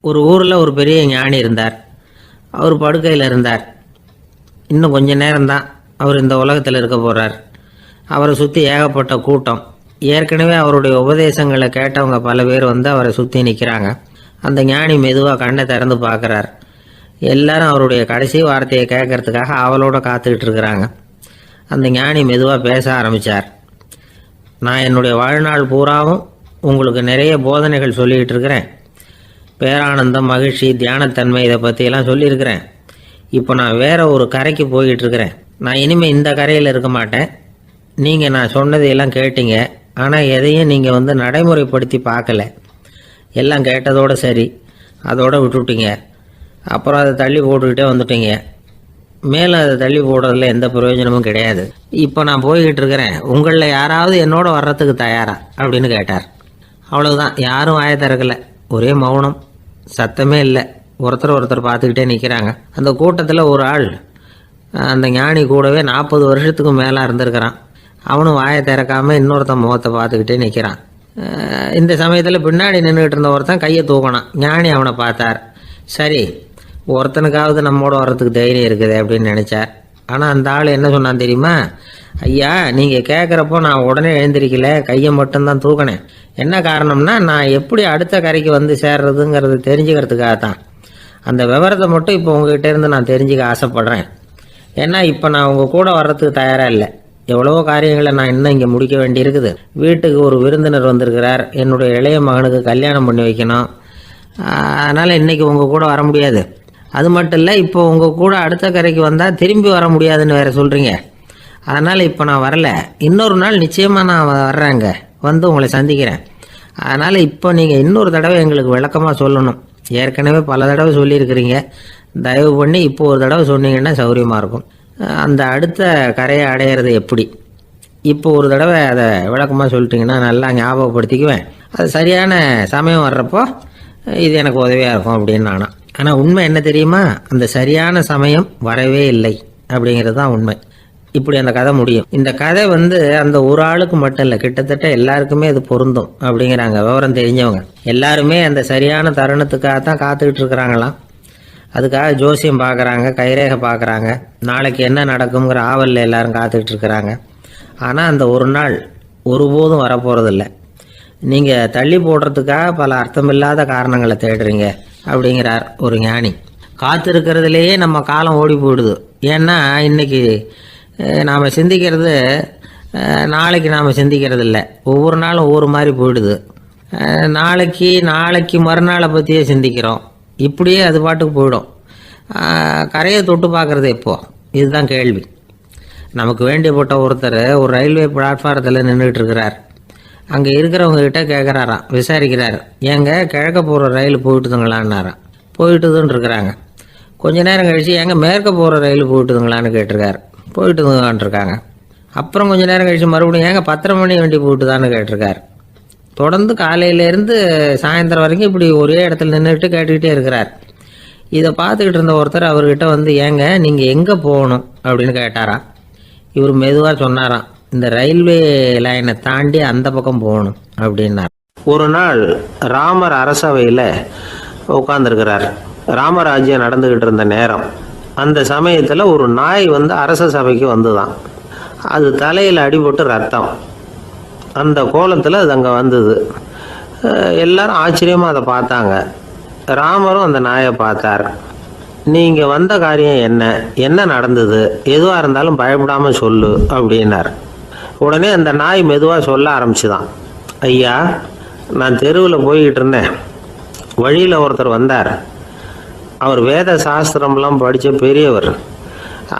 ஒரு ஊரில் ஒரு பெரிய ஞானி இருந்தார். அவர் படுக்கையில் இருந்தார். இன்னும் கொஞ்ச நேரம்தான் அவர் இந்த உலகத்தில் இருக்க போகிறார். அவரை சுற்றி ஏகப்பட்ட கூட்டம். ஏற்கனவே அவருடைய உபதேசங்களை கேட்டவங்க பல பேர் வந்து அவரை சுற்றி நிற்கிறாங்க. அந்த ஞானி மெதுவாக கண்ணை திறந்து பார்க்குறார். எல்லாரும் அவருடைய கடைசி வார்த்தையை கேட்கறதுக்காக அவளோட காத்துக்கிட்டு இருக்கிறாங்க. அந்த ஞானி மெதுவாக பேச ஆரம்பித்தார். நான் என்னுடைய வாழ்நாள் பூராவும் உங்களுக்கு நிறைய போதனைகள் சொல்லிக்கிட்டு இருக்கிறேன். பேரானந்தம், மகிழ்ச்சி, தியானத்தன்மை இதை பற்றியெல்லாம் சொல்லியிருக்கிறேன். இப்போ நான் வேறு ஒரு கரைக்கு போய்கிட்டு இருக்கிறேன். நான் இனிமேல் இந்த கரையில் இருக்க மாட்டேன். நீங்கள் நான் சொன்னதையெல்லாம் கேட்டீங்க, ஆனால் எதையும் நீங்கள் வந்து நடைமுறைப்படுத்தி பார்க்கல. எல்லாம் கேட்டதோடு சரி, அதோடு விட்டுவிட்டீங்க. அப்புறம் அதை தள்ளி போட்டுக்கிட்டே வந்துட்டீங்க. மேலே அதை தள்ளி போடுறதுல எந்த பிரயோஜனமும் கிடையாது. இப்போ நான் போய்கிட்டு இருக்கிறேன். உங்களில் யாராவது என்னோட வர்றதுக்கு தயாரா அப்படின்னு கேட்டார். அவ்வளவுதான். யாரும் வாயை திறக்கலை. ஒரே மௌனம், சத்தமே இல்லை. ஒருத்தர் பார்த்துக்கிட்டே நிற்கிறாங்க. அந்த கூட்டத்தில் ஒரு ஆள் அந்த ஞானி கூடவே 40 வருஷத்துக்கு மேலே இருந்திருக்கிறான். அவனும் வாயை திறக்காமல் இன்னொருத்தன் முகத்தை பார்த்துக்கிட்டே நிற்கிறான். இந்த சமயத்தில் பின்னாடி நின்றுக்கிட்டு இருந்த ஒருத்தன் கையை தூக்கினான். ஞானி அவனை பார்த்தார். சரி, ஒருத்தனுக்காவது நம்மோட வர்றதுக்கு தைரியம் இருக்குது அப்படின்னு நினச்சார். ஆனால் அந்த ஆள் என்ன சொன்னான் தெரியுமா? ஐயா, நீங்கள் கேட்குறப்போ நான் உடனே எழுந்திருக்கல, கையை மட்டும்தான் தூக்கினேன். என்ன காரணம்னா, நான் எப்படி அடுத்த கரைக்கு வந்து சேர்றதுங்கிறது தெரிஞ்சுக்கிறதுக்காக தான். அந்த விவரத்தை மட்டும் இப்போ உங்ககிட்ட இருந்து நான் தெரிஞ்சுக்க ஆசைப்பட்றேன். ஏன்னா இப்போ நான் உங்கள் கூட வர்றதுக்கு தயாராக இல்லை. எவ்வளவோ காரியங்களை நான் இன்னும் இங்கே முடிக்க வேண்டியிருக்குது. வீட்டுக்கு ஒரு விருந்தினர் வந்திருக்கிறார். என்னுடைய இளைய மகனுக்கு கல்யாணம் பண்ணி வைக்கணும். அதனால் இன்றைக்கி உங்கள் கூட வர முடியாது. அது மட்டும் இல்லை, இப்போ உங்கள் கூட அடுத்த கரைக்கு வந்தால் திரும்பி வர முடியாதுன்னு வேறு சொல்கிறீங்க. அதனால் இப்போ நான் வரல. இன்னொரு நாள் நிச்சயமாக நான் வர்றேங்க, வந்து உங்களை சந்திக்கிறேன். அதனால் இப்போ நீங்கள் இன்னொரு தடவை எங்களுக்கு விளக்கமாக சொல்லணும். ஏற்கனவே பல தடவை சொல்லியிருக்கிறீங்க. தயவு பண்ணி இப்போ ஒரு தடவை சொன்னீங்கன்னா சௌகரியமாக இருக்கும். அந்த அடுத்த கரையை அடையிறது எப்படி? இப்போ ஒரு தடவை அதை விளக்கமாக சொல்லிட்டிங்கன்னா நல்லா ஞாபகப்படுத்திக்குவேன். அது சரியான சமயம் வர்றப்போ இது எனக்கு உதவியாக இருக்கும் அப்படின்னு நானா. ஆனால் உண்மை என்ன தெரியுமா? அந்த சரியான சமயம் வரவே இல்லை அப்படிங்கிறது தான் உண்மை. இப்படி அந்த கதை முடியும். இந்த கதை வந்து அந்த ஒரு ஆளுக்கு மட்டும் இல்லை, கிட்டத்தட்ட எல்லாருக்குமே இது பொருந்தும் அப்படிங்கிறாங்க விவரம் தெரிஞ்சவங்க. எல்லாருமே அந்த சரியான தருணத்துக்காக தான் காத்துக்கிட்டு இருக்கிறாங்களாம். அதுக்காக ஜோசியம் பார்க்குறாங்க, கைரேகை பார்க்குறாங்க. நாளைக்கு என்ன நடக்குங்கிற ஆவலில் எல்லாரும் காத்துக்கிட்டு இருக்கிறாங்க. ஆனால் அந்த ஒரு நாள் ஒருபோதும் வரப்போகிறதில்ல. நீங்கள் தள்ளி போடுறதுக்காக பல அர்த்தமில்லாத காரணங்களை தேடுறீங்க அப்படிங்கிறார் ஒரு ஞானி. காத்திருக்கிறதுலேயே நம்ம காலம் ஓடி போயிடுது. ஏன்னா இன்றைக்கி நாம் சிந்திக்கிறது நாளைக்கு நாம் சிந்திக்கிறது இல்லை. ஒவ்வொரு நாளும் ஒவ்வொரு மாதிரி போயிடுது. நாளைக்கு மறுநாளை பற்றியே சிந்திக்கிறோம். இப்படியே அது பாட்டுக்கு போயிடும். கரையை தொட்டு பார்க்குறது எப்போ? இதுதான் கேள்வி. நமக்கு வேண்டியப்பட்ட ஒருத்தர் ஒரு ரயில்வே பிளாட்ஃபாரத்தில் நின்றுட்டு இருக்கிறார். அங்கே இருக்கிறவங்ககிட்ட கேட்குறாராம், விசாரிக்கிறார். ஏங்க கிழக்க போகிற ரயில் போயிட்டுதுங்களான்னாராம். போயிட்டுதுன்னு இருக்கிறாங்க. கொஞ்ச நேரம் கழித்து ஏங்க மேற்க போகிற ரயில் போயிட்டுதுங்களான்னு கேட்டிருக்காரு. போயிட்டுதுங்களான் இருக்காங்க. அப்புறம் கொஞ்சம் நேரம் கழித்து மறுபடியும் ஏங்க 10:30 மணி வண்டி போயிட்டுதான்னு கேட்டிருக்காரு. தொடர்ந்து காலையிலேருந்து சாயந்தரம் வரைக்கும் இப்படி ஒரே இடத்துல நின்றுட்டு கேட்டுக்கிட்டே இருக்கிறார். இதை பார்த்துக்கிட்டு இருந்த ஒருத்தர் அவர்கிட்ட வந்து ஏங்க நீங்கள் எங்கே போகணும் அப்படின்னு கேட்டாராம். இவர் மெதுவாக சொன்னாராம், இந்த ரயில்வே லைனை தாண்டி அந்த பக்கம் போகணும் அப்படின்னார். ஒரு நாள் ராமர் அரசவையில் உட்காந்துருக்கிறார். ராமராஜ்யம் நடந்துக்கிட்டு இருந்த நேரம். அந்த சமயத்தில் ஒரு நாய் வந்து அரச சபைக்கு வந்துதான். அது தலையில் அடிபட்டு ரத்தம். அந்த கோலத்தில் அது அங்கே வந்தது. எல்லாரும் ஆச்சரியமாக அதை பார்த்தாங்க. ராமரும் அந்த நாயை பார்த்தார். நீங்கள் வந்த காரியம் என்ன நடந்தது? எதுவாக இருந்தாலும் பயப்படாமல் சொல்லு அப்படின்னார். உடனே அந்த நாய் மெதுவாக சொல்ல ஆரம்பிச்சுதான். ஐயா, நான் தெருவில் போய்கிட்டு இருந்தேன். வழியில் ஒருத்தர் வந்தார். அவர் வேத சாஸ்திரம்லாம் படித்த பெரியவர்.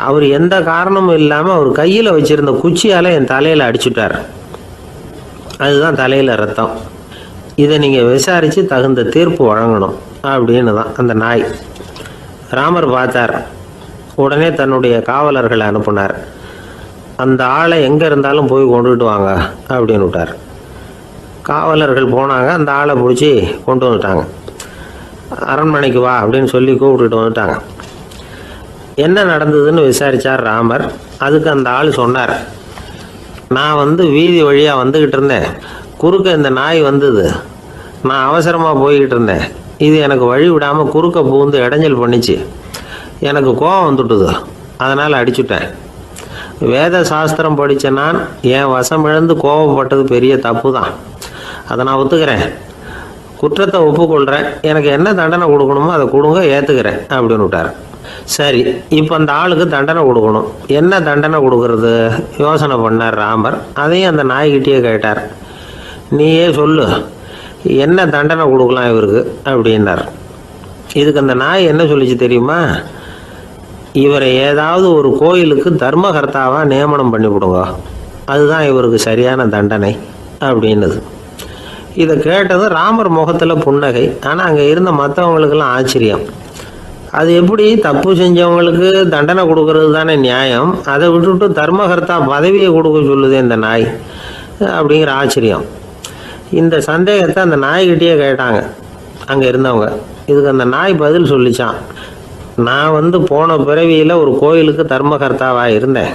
அவர் எந்த காரணமும் இல்லாமல் அவர் கையில் வச்சுருந்த குச்சியால் என் தலையில் அடிச்சுட்டார். அதுதான் தலையில் ரத்தம். இதை நீங்கள் விசாரித்து தகுந்த தீர்ப்பு வழங்கணும் அப்படின்னு தான் அந்த நாய். ராமர் பார்த்தார். உடனே தன்னுடைய காவலர்களை அனுப்புனார். அந்த ஆளை எங்கே இருந்தாலும் போய் கொண்டுகிட்டு வாங்க அப்படின்னு விட்டார். காவலர்கள் போனாங்க. அந்த ஆளை பிடிச்சி கொண்டு வந்துட்டாங்க. அரண்மனைக்கு வா அப்படின்னு சொல்லி கூப்பிட்டுட்டு வந்துட்டாங்க. என்ன நடந்ததுன்னு விசாரித்தார் ராமர். அதுக்கு அந்த ஆள் சொன்னார், நான் வந்து வீதி வழியாக வந்துக்கிட்டு இருந்தேன். குறுக்க இந்த நாய் வந்தது. நான் அவசரமாக போய்கிட்டு இருந்தேன். இது எனக்கு வழி விடாமல் குறுக்க பூந்து இடைஞ்சல் பண்ணிச்சு. எனக்கு கோபம் வந்துட்டுது, அதனால் அடிச்சுட்டேன். வேத சாஸ்திரம் படித்த நான் என் வசம் இழந்து கோபப்பட்டது பெரிய தப்பு தான். அதை நான் ஒத்துக்கிறேன், குற்றத்தை ஒப்புக்கொள்கிறேன். எனக்கு என்ன தண்டனை கொடுக்கணுமோ அதை கொடுங்க, ஏற்றுக்கிறேன் அப்படின்னு விட்டார். சரி, இப்போ அந்த ஆளுக்கு தண்டனை கொடுக்கணும். என்ன தண்டனை கொடுக்கறது யோசனை பண்ணார் ராமர். அதையும் அந்த நாய்கிட்டே கேட்டார். நீயே சொல்லு, என்ன தண்டனை கொடுக்கலாம் இவருக்கு அப்படின்னார். இதுக்கு அந்த நாய் என்ன சொல்லிச்சு தெரியுமா? இவரை ஏதாவது ஒரு கோயிலுக்கு தர்மகர்த்தாவாக நியமனம் பண்ணி விடுங்க, அதுதான் இவருக்கு சரியான தண்டனை அப்படின்னுது. இதை கேட்டதும் ராமர் முகத்தில் புன்னகை. ஆனால் அங்கே இருந்த மற்றவங்களுக்கெல்லாம் ஆச்சரியம். அது எப்படி, தப்பு செஞ்சவங்களுக்கு தண்டனை கொடுக்கறது தானே நியாயம், அதை விட்டுவிட்டு தர்மகர்த்தா பதவியை கொடுக்க சொல்லுது இந்த நாய் அப்படிங்கிற ஆச்சரியம். இந்த சந்தேகத்தை அந்த நாய்கிட்டேயே கேட்டாங்க அங்கே இருந்தவங்க. இதுக்கு அந்த நாய் பதில் சொல்லிச்சான். நான் போன பிறவியில் ஒரு கோயிலுக்கு தர்மகர்த்தாவாக இருந்தேன்.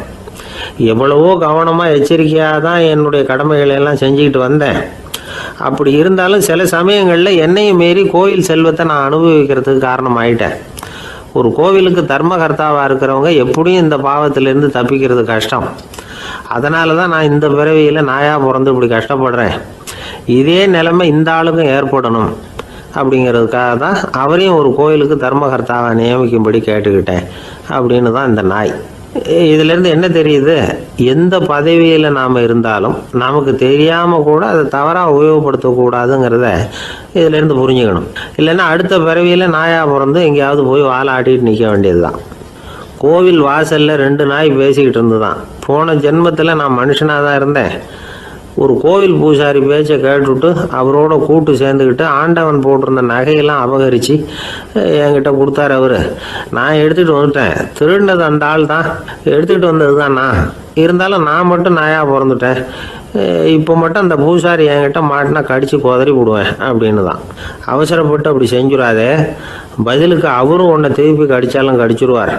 எவ்வளவோ கவனமாக எச்சரிக்கையாக தான் என்னுடைய கடமைகளை எல்லாம் செஞ்சுக்கிட்டு வந்தேன். அப்படி இருந்தாலும் சில சமயங்களில் என்னையும் மீறி கோயில் செல்வத்தை நான் அனுபவிக்கிறதுக்கு காரணமாயிட்டேன். ஒரு கோவிலுக்கு தர்மகர்த்தாவாக இருக்கிறவங்க எப்படியும் இந்த பாவத்திலேருந்து தப்பிக்கிறது கஷ்டம். அதனால தான் நான் இந்த பிறவியில் நாயாக பிறந்து இப்படி கஷ்டப்படுறேன். இதே நிலைமை இந்த ஆளுக்கும் ஏற்படணும் அப்படிங்கிறதுக்காக தான் அவரையும் ஒரு கோயிலுக்கு தர்மகர்த்தாவை நியமிக்கும்படி கேட்டுக்கிட்டேன் அப்படின்னு தான் இந்த நாய். இதிலேருந்து என்ன தெரியுது? எந்த பதவியில் நாம் இருந்தாலும் நமக்கு தெரியாமல் கூட அதை தவறாக உபயோகப்படுத்தக்கூடாதுங்கிறத இதிலேருந்து புரிஞ்சுக்கணும். இல்லைன்னா அடுத்த பிறவியில் நாயாக பிறந்து எங்கேயாவது போய் வாழை ஆட்டிகிட்டு நிற்க வேண்டியது தான். கோவில் வாசலில் 2 நாய் பேசிக்கிட்டு இருந்து தான், போன ஜென்மத்தில் நான் மனுஷனாக தான் இருந்தேன். ஒரு கோவில் பூசாரி பேச்சை கேட்டுவிட்டு அவரோட கூட்டு சேர்ந்துக்கிட்டு ஆண்டவன் போட்டிருந்த நகையெல்லாம் அபகரித்து என்கிட்ட கொடுத்தாரு அவர். நான் எடுத்துகிட்டு வந்துட்டேன். திருடினது அந்த ஆள் தான், எடுத்துக்கிட்டு வந்தது தான் நான். இருந்தாலும் நான் மட்டும் நாயாக பிறந்துட்டேன். இப்போ மட்டும் அந்த பூசாரி என்கிட்ட மாட்டினா கடித்து குதறி விடுவேன் அப்படின்னு தான். அவசரப்பட்டு அப்படி செஞ்சுடாதே, பதிலுக்கு அவரும் உன்னை திருப்பி கடித்தாலும் கடிச்சிருவார்.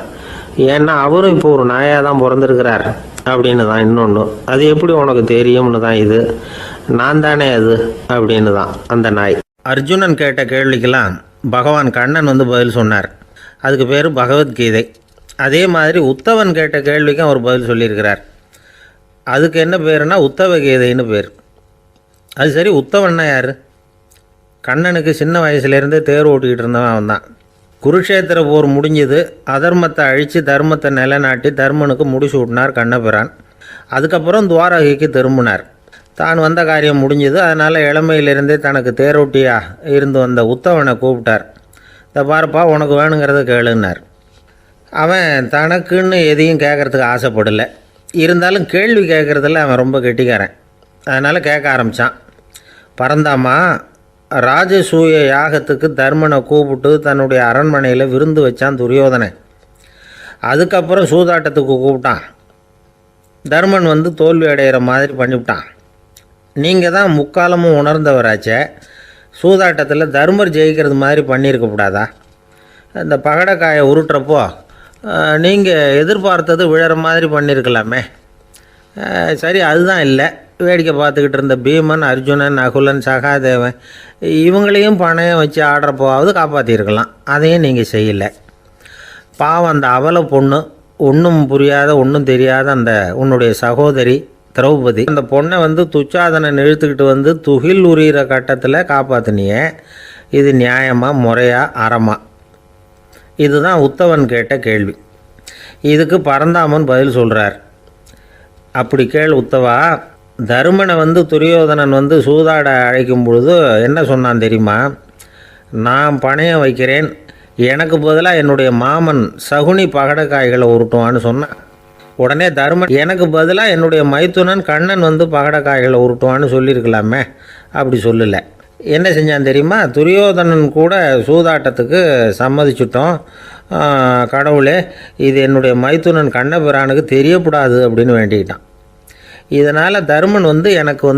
ஏன்னா அவரும் இப்போ ஒரு நாயாக தான் பிறந்திருக்கிறார் அப்படின்னு தான். இன்னொன்று, அது எப்படி உனக்கு தெரியும்னு தான். இது நான் தானே அது அப்படின்னு தான் அந்த நாய். அர்ஜுனன் கேட்ட கேள்விக்கெல்லாம் பகவான் கண்ணன் பதில் சொன்னார். அதுக்கு பேர் பகவத்கீதை. அதே மாதிரி உத்தவன் கேட்ட கேள்விக்கும் அவர் பதில் சொல்லியிருக்கிறார். அதுக்கு என்ன பேருனா உத்தவ கீதைன்னு பேர். அது சரி, உத்தவன்னா யார்? கண்ணனுக்கு சின்ன வயசுலேருந்தே தேர் ஓட்டிக்கிட்டு இருந்தவன் அவன் தான். குருஷேத்திர போர் முடிஞ்சது. அதர்மத்தை அழித்து தர்மத்தை நிலைநாட்டி தர்மனுக்கு முடிச்சு விட்டினார் கண்ணபிரான். அதுக்கப்புறம் துவாரகைக்கு திரும்பினார். தான் வந்த காரியம் முடிஞ்சது. அதனால் இளமையிலிருந்தே தனக்கு தேரோட்டியாக இருந்து வந்த உத்தவனை கூப்பிட்டார். இந்த பாருப்பா, உனக்கு வேணுங்கிறத கேளுன்னார். அவன் தனக்குன்னு எதையும் கேட்குறதுக்கு ஆசைப்படலை. இருந்தாலும் கேள்வி கேட்குறதில் அவன் ரொம்ப கெட்டிக்காரன். அதனால் கேட்க ஆரம்பித்தான். பரந்தாமா, ராஜசூய யாகத்துக்கு தர்மனை கூப்பிட்டு தன்னுடைய அரண்மனையில் விருந்து வச்சான் துரியோதனன். அதுக்கப்புறம் சூதாட்டத்துக்கு கூப்பிட்டான். தர்மன் தோல்வி அடைகிற மாதிரி பண்ணிவிட்டான். நீங்கள் தான் முக்காலமும் உணர்ந்தவராச்சே, சூதாட்டத்தில் தர்மர் ஜெயிக்கிறது மாதிரி பண்ணியிருக்கக்கூடாதா? இந்த பகடைக்காயை உருட்டுறப்போ நீங்கள் எதிர்பார்த்தது விழற மாதிரி பண்ணியிருக்கலாமே. சரி, அதுதான் இல்லை. வேடிக்கை பார்த்துக்கிட்டு இருந்த பீமன், அர்ஜுனன், நகுலன், சகாதேவன் இவங்களையும் பணையம் வச்சு ஆடுறப்போவாவது காப்பாற்றிருக்கலாம். அதையும் நீங்கள் செய்யலை. பாவம் அந்த அவல பொண்ணு, ஒன்றும் புரியாத ஒன்றும் தெரியாத அந்த உன்னுடைய சகோதரி திரௌபதி, அந்த பொண்ணை துச்சாதனை இழுத்துக்கிட்டு துகில் உரிகிற கட்டத்தில் காப்பாற்றினியே. இது நியாயமா, முறையா, அறமா? இதுதான் உத்தவன் கேட்ட கேள்வி. இதுக்கு பரந்தாமன் பதில் சொல்கிறார். அப்படி கேள் உத்தவா. தருமனை துரியோதனன் சூதாட அழைக்கும் பொழுது என்ன சொன்னான் தெரியுமா? நான் பணையம் வைக்கிறேன், எனக்கு பதிலாக என்னுடைய மாமன் சகுனி பகடைக்காய்களை உருட்டுவான்னு சொன்னான். உடனே தருமன் எனக்கு பதிலாக என்னுடைய மைத்துனன் கண்ணன் பகடைக்காய்களை உருட்டுவான்னு சொல்லியிருக்கலாமே. அப்படி சொல்லலை. என்ன செஞ்சான் தெரியுமா? துரியோதனன் கூட சூதாட்டத்துக்கு சம்மதிச்சிட்டோம், கடவுளே இது என்னுடைய மைத்துனன் கண்ணபிரானுக்கு தெரியக்கூடாது அப்படின்னு வேண்டிக்கிட்டான். இதனால் தருமன் எனக்கு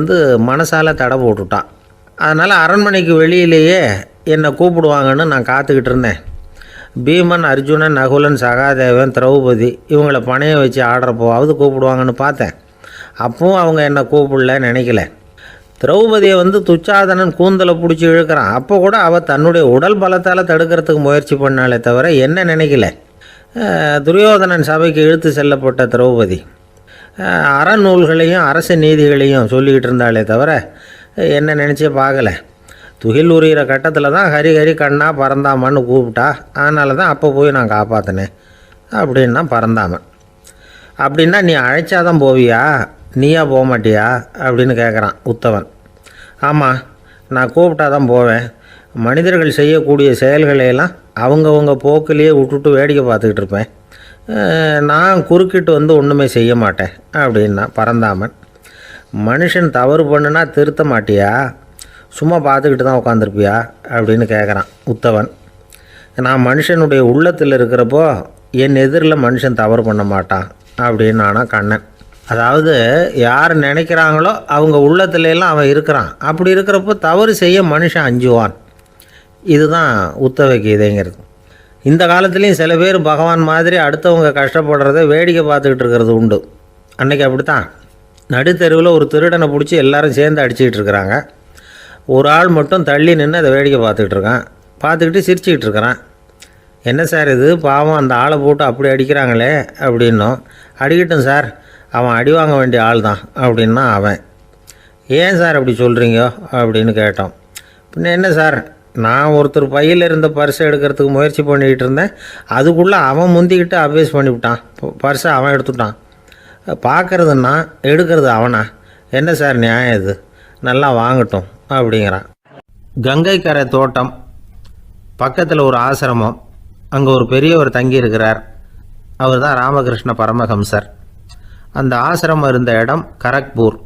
மனசால் தடை போட்டுட்டான். அதனால் அரண்மனைக்கு வெளியிலேயே என்னை கூப்பிடுவாங்கன்னு நான் காத்துக்கிட்டு இருந்தேன். பீமன், அர்ஜுனன், நகுலன், சகாதேவன், திரௌபதி இவங்களை பணையம் வச்சு ஆடுறப்போவாவது கூப்பிடுவாங்கன்னு பார்த்தேன். அப்பவும் அவங்க என்னை கூப்பிடல, நினைக்கல. திரௌபதியை துச்சாதனன் கூந்தலை பிடிச்சி இழுக்கிறான். அப்போ கூட அவள் தன்னுடைய உடல் பலத்தால் தடுக்கிறதுக்கு முயற்சி பண்ணாலே தவிர என்ன நினைக்கல. துரியோதனன் சபைக்கு இழுத்து செல்லப்பட்ட திரௌபதி அறநூல்களையும் அரச நீதிகளையும் சொல்லிக்கிட்டு இருந்தாலே தவிர என்ன நினச்சே பார்க்கலை. துகில் உரிகிற கட்டத்தில் தான் ஹரி ஹரி கண்ணா பறந்தாமன்னு கூப்பிட்டா. அதனால தான் அப்போ போய் நான் காப்பாற்றினேன் அப்படின்னா பறந்தாமன். அப்படின்னா நீ அழைச்சாதான் போவியா, நீயா போக மாட்டியா அப்படின்னு கேட்குறான் உத்தவன். ஆமாம், நான் கூப்பிட்டா தான் போவேன். மனிதர்கள் செய்யக்கூடிய செயல்களையெல்லாம் அவங்கவுங்க போக்கிலேயே விட்டுட்டு வேடிக்கை பார்த்துக்கிட்டு இருப்பேன். நான் குறுக்கிட்டு ஒன்றுமே செய்ய மாட்டேன் அப்படின்னா பறந்தாமன். மனுஷன் தவறு பண்ணுனா திருத்த மாட்டியா, சும்மா பார்த்துக்கிட்டு தான் உட்காந்துருப்பியா அப்படின்னு கேட்குறான் உத்தவன். நான் மனுஷனுடைய உள்ளத்தில் இருக்கிறப்போ என் எதிரில் மனுஷன் தவறு பண்ண மாட்டான் அப்படின்னு ஆனா கண்ணன். அதாவது யார் நினைக்கிறாங்களோ அவங்க உள்ளத்துலலாம் அவன் இருக்கிறான். அப்படி இருக்கிறப்போ தவறு செய்ய மனுஷன் அஞ்சுவான். இதுதான் உத்தவ கீதைங்கிறது. இந்த காலத்துலேயும் சில பேர் பகவான் மாதிரி அடுத்தவங்க கஷ்டப்படுறத வேடிக்கை பார்த்துக்கிட்டு இருக்கிறது உண்டு. அன்றைக்கி அப்படித்தான் நடுத்தெருவில் ஒரு திருடனை பிடிச்சி எல்லாரும் சேர்ந்து அடிச்சுக்கிட்டு இருக்கிறாங்க. ஒரு ஆள் மட்டும் தள்ளி நின்று அதை வேடிக்கை பார்த்துக்கிட்டு இருக்கான். பார்த்துக்கிட்டு சிரிச்சுக்கிட்டு இருக்கிறான். என்ன சார் இது பாவம், அந்த ஆளை போட்டு அப்படி அடிக்கிறாங்களே அப்படின்னோம். அடிக்கட்டும் சார், அவன் அடி வாங்க வேண்டிய ஆள் தான் அப்படின்னா அவன். ஏன் சார் அப்படி சொல்கிறீங்க அப்படின்னு கேட்டோம். பின்ன என்ன சார், நான் ஒருத்தர் பையில் இருந்த பர்ஸை எடுக்கிறதுக்கு முயற்சி பண்ணிக்கிட்டு இருந்தேன். அதுக்குள்ளே அவன் முந்திக்கிட்டு அப்வேஸ் பண்ணிவிட்டான். பர்ஸை அவன் எடுத்துட்டான். பார்க்குறதுன்னா எடுக்கிறது அவனா? என்ன சார் நியாயம் இது? நல்லா வாங்கட்டும் அப்படிங்கிறான். கங்கை கரை தோட்டம் பக்கத்தில் ஒரு ஆசிரமம். அங்கே ஒரு பெரியவர் தங்கியிருக்கிறார். அவர் தான் ராமகிருஷ்ண பரமஹம்சர். அந்த ஆசிரமம் இருந்த இடம் கரக்பூர்.